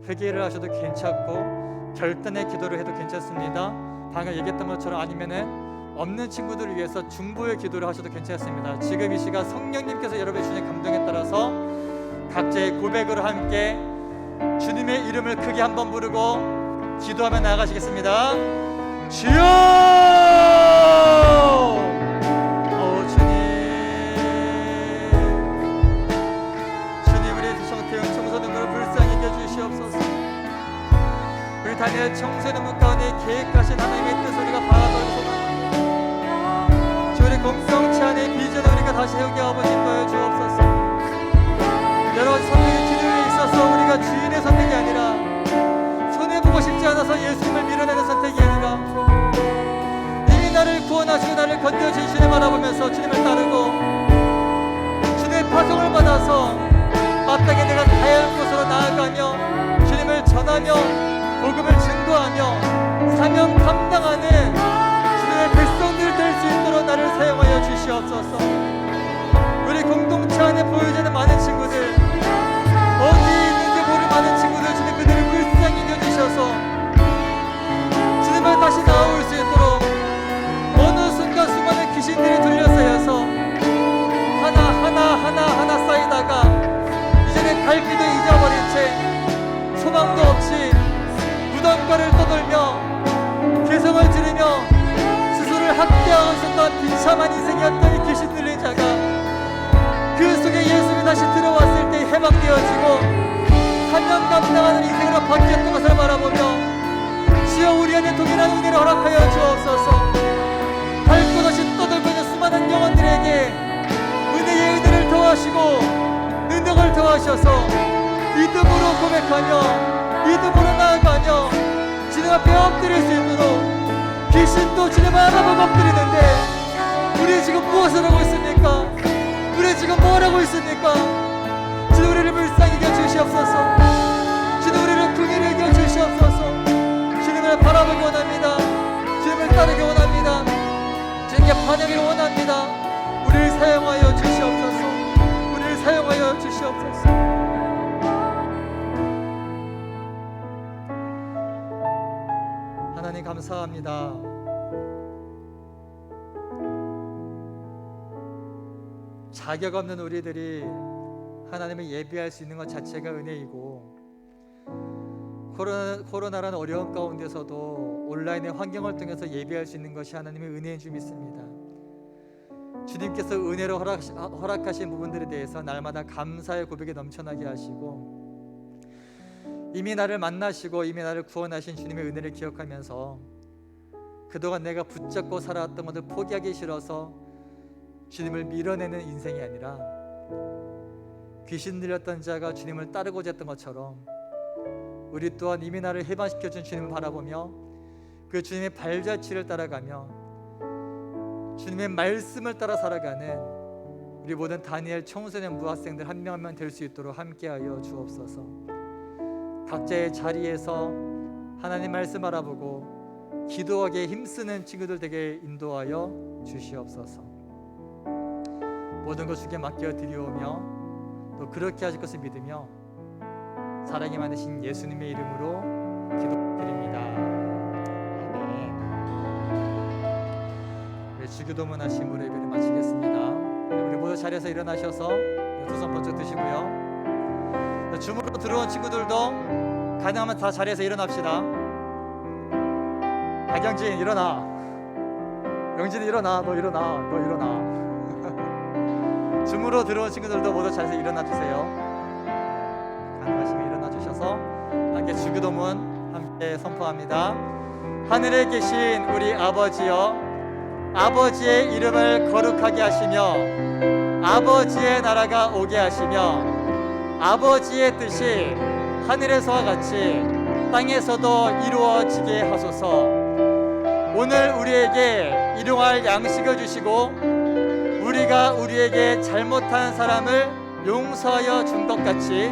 C: 회개를 하셔도 괜찮고 결단의 기도를 해도 괜찮습니다. 방금 얘기했던 것처럼 아니면은 없는 친구들을 위해서 중보의 기도를 하셔도 괜찮습니다. 지금 이 시간 성령님께서 여러분의 주신 감동에 따라서 각자의 고백으로 함께 주님의 이름을 크게 한번 부르고 기도하며 나아가시겠습니다. 주여! 주님, 우리 성태형 청소년들을 불쌍히 여겨주시옵소서. 우리 다니엘 청소년문 가운데 계획하신 하나님의 뜻을 우리가 바라보고 우리 공동체 안에 비전을 우리가 다시 세우게 아버지 인도하여 주옵소서. 여러 선택의 기도에 있어서 우리가 주인의 선택이 아니라 손해보고 싶지 않아서 예수님을 밀어내는 선택이 아니라 이미 나를 구원하시고 나를 건져주신 주님을 바라보면서 주님을 따르고 주님의 파송을 받아서 마땅히 내가 가야 할 곳으로 나아가며 주님을 전하며 복음을 증거하며 사명 감당하는 주님의 백성들 될 수 있도록 나를 사용하여 주시옵소서. 우리 공동체 안에 보여지는 많은 친구들, 어디에 있는지 모를 많은 친구들, 주님 그들을 불쌍히 여겨주셔서 주님을 다시 나올 수 있도록 어느 순간 수많은 귀신들이 둘러싸여서 하나 쌓이다가 이제는 갈 길도 잊어버린 채 소망도 없이 무덤가를 떠돌며 개성을 지르며 학대하고 있었던 비참한 인생이었던 이 귀신 들린 자가 그 속에 예수님이 다시 들어왔을 때 해방되어지고 사명 감당하는 인생으로 바뀌었던 것을 바라보며 주여 우리 안에 동일한 은혜를 허락하여 주옵소서. 갈 곳 없이 떠돌고 있는 수많은 영혼들에게 은혜의 은혜를 더하시고 능력을 더하셔서 믿음으로 고백하며 믿음으로 나아가며 주님 앞에 엎드릴 수 있도록, 귀신도 주님 알아보고 엎드리는데 우리 지금 무엇을 하고 있습니까? 우리 지금 뭘 하고 있습니까? 주님 우리를 불쌍히 여겨주시옵소서. 주님 우리를 긍휼히 여겨주시옵소서. 주님을 바라보기 원합니다. 주님을 따르기 원합니다. 주님께 반응하기를 원합니다. 우리를 사용하여 주시옵소서. 우리를 사용하여 주시옵소서. 하나님 감사합니다. 자격 없는 우리들이 하나님을 예배할 수 있는 것 자체가 은혜이고, 코로나라는 어려운 가운데서도 온라인의 환경을 통해서 예배할 수 있는 것이 하나님의 은혜인 줄 믿습니다. 주님께서 은혜로 허락하신 부분들에 대해서 날마다 감사의 고백이 넘쳐나게 하시고, 이미 나를 만나시고 이미 나를 구원하신 주님의 은혜를 기억하면서 그동안 내가 붙잡고 살아왔던 것을 포기하기 싫어서 주님을 밀어내는 인생이 아니라 귀신 들렸던 자가 주님을 따르고자 했던 것처럼 우리 또한 이미 나를 해방시켜준 주님을 바라보며 그 주님의 발자취를 따라가며 주님의 말씀을 따라 살아가는 우리 모든 다니엘 청소년 무학생들 한 명 한 명 될 수 있도록 함께하여 주옵소서. 각자의 자리에서 하나님 말씀 알아보고 기도하기에 힘쓰는 친구들 되게 인도하여 주시옵소서. 모든 것 주께 맡겨 드리오며 또 그렇게 하실 것을 믿으며 사랑이 많으신 예수님의 이름으로 기도드립니다. 아멘. 우리 주기도문 하심으로 예배를 마치겠습니다. 우리 모두 자리에서 일어나셔서 두 손 번쩍 드시고요. 줌으로 들어온 친구들도 가능하면 다 자리에서 일어납시다. 박영진 일어나. 영진이 일어나. 너 일어나. 너 일어나. 줌으로 들어온 친구들도 모두 자리에서 일어나 주세요. 가능하시면 일어나 주셔서 함께 주기도문 함께 선포합니다. 하늘에 계신 우리 아버지여, 아버지의 이름을 거룩하게 하시며 아버지의 나라가 오게 하시며 아버지의 뜻이 하늘에서와 같이 땅에서도 이루어지게 하소서. 오늘 우리에게 일용할 양식을 주시고 우리가 우리에게 잘못한 사람을 용서하여 준 것 같이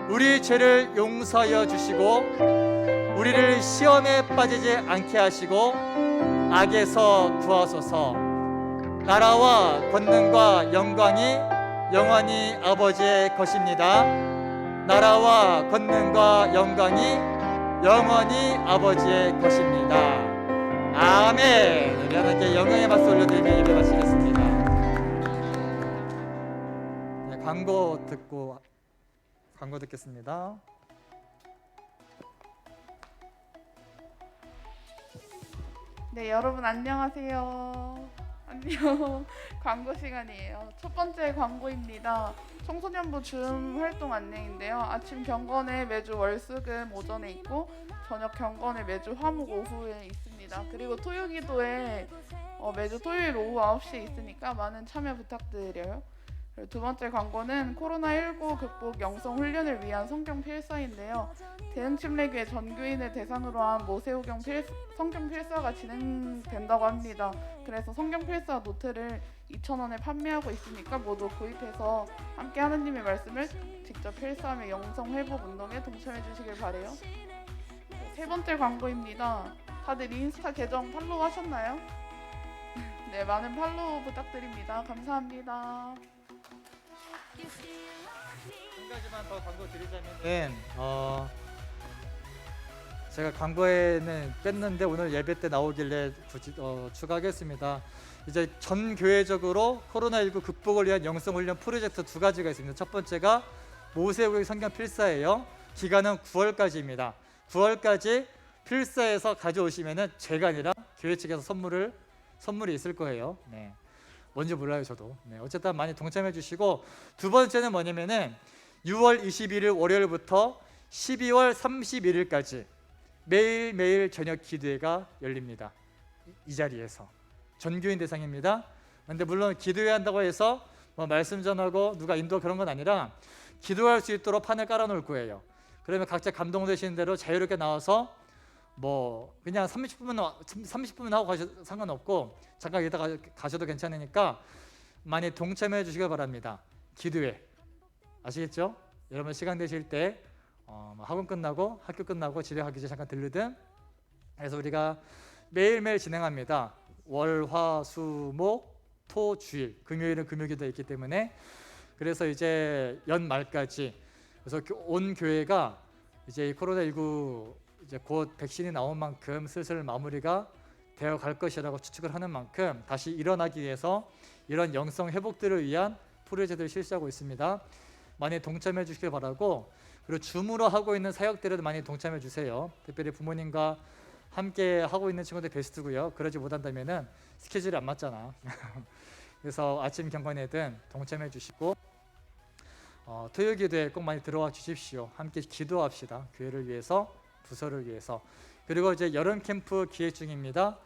C: 우리 죄를 용서하여 주시고 우리를 시험에 빠지지 않게 하시고 악에서 구하소서. 나라와 권능과 영광이 영원히 아버지의 것입니다. 나라와 권능과 영광이 영원히 아버지의 것입니다. 아멘. 우리 하나님께 영광의 박수 올려드리며 예배 마치겠습니다. 네, 광고 듣겠습니다.
E: 네, 여러분 안녕하세요. 안녕. 광고 시간이에요. 첫 번째 광고입니다. 청소년부 줌 활동 안내인데요. 아침 경건에 매주 월수금 오전에 있고 저녁 경건에 매주 화목 오후에 있습니다. 그리고 토요기도에 매주 토요일 오후 9시에 있으니까 많은 참여 부탁드려요. 그리고 두 번째 광고는 코로나19 극복 영성 훈련을 위한 성경 필사인데요. 대흥침례교회 전교인을 대상으로 한 모세오경 성경 필사가 진행된다고 합니다. 그래서 성경 필사 노트를 2,000원에 판매하고 있으니까 모두 구입해서 함께 하느님의 말씀을 직접 필사하며 영성 회복 운동에 동참해 주시길 바래요. 세 번째 광고입니다. 다들 인스타 계정 팔로우 하셨나요? 네, 많은 팔로우 부탁드립니다. 감사합니다.
C: 한 가지만 더 광고 드리자면 제가 광고에는 뺐는데 오늘 예배 때 나오길래 굳이 추가하겠습니다. 이제 전 교회적으로 코로나19 극복을 위한 영성훈련 프로젝트 두 가지가 있습니다. 첫 번째가 모세오경 성경 필사예요. 기간은 9월까지입니다. 9월까지 필사해서 가져오시면은 제가 아니라 교회 측에서 선물이 있을 거예요. 네. 뭔지 몰라요, 저도. 네, 어쨌든 많이 동참해 주시고, 두 번째는 뭐냐면은 6월 21일 월요일부터 12월 31일까지 매일매일 저녁 기도회가 열립니다. 이 자리에서 전교인 대상입니다. 근데 물론 기도회 한다고 해서 뭐 말씀 전하고 누가 인도 그런 건 아니라 기도할 수 있도록 판을 깔아 놓을 거예요. 그러면 각자 감동되시는 대로 자유롭게 나와서 뭐 그냥 30분만 하고 가셔도 상관없고 잠깐 이따 가셔도 괜찮으니까 많이 동참해 주시길 바랍니다. 기도회 아시겠죠? 여러분 시간 되실 때 학원 끝나고 학교 끝나고 집에 가기 전에 잠깐 들르든 해서 우리가 매일매일 진행합니다. 월, 화, 수, 목, 토, 주일 금요일은 금요기도 있기 때문에 그래서 이제 연말까지 그래서 온 교회가 이제 코로나19 이제 곧 백신이 나온 만큼 슬슬 마무리가 되어 갈 것이라고 추측을 하는 만큼 다시 일어나기 위해서 이런 영성 회복들을 위한 프로젝트를 실시하고 있습니다. 많이 동참해 주시길 바라고 그리고 줌으로 하고 있는 사역들에도 많이 동참해 주세요. 특별히 부모님과 함께 하고 있는 친구들 베스트고요. 그러지 못한다면은 스케줄이 안 맞잖아. 그래서 아침 경건회든 동참해 주시고 토요 기도에 꼭 많이 들어와 주십시오. 함께 기도합시다. 교회를 위해서, 부서를 위해서. 그리고 이제 여름 캠프 기획 중입니다.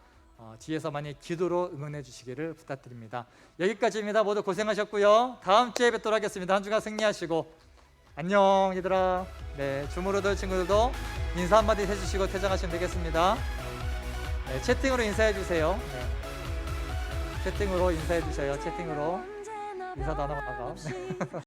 C: 뒤에서 많이 기도로 응원해 주시기를 부탁드립니다. 여기까지입니다. 모두 고생하셨고요. 다음 주에 뵙도록 하겠습니다. 한 주간 승리하시고 안녕 얘들아. 네, 줌으로도 친구들도 인사 한마디 해주시고 퇴장하시면 되겠습니다. 네, 채팅으로 인사해 주세요. 네. 채팅으로 인사해 주세요. 채팅으로 인사도 안 하고 나가.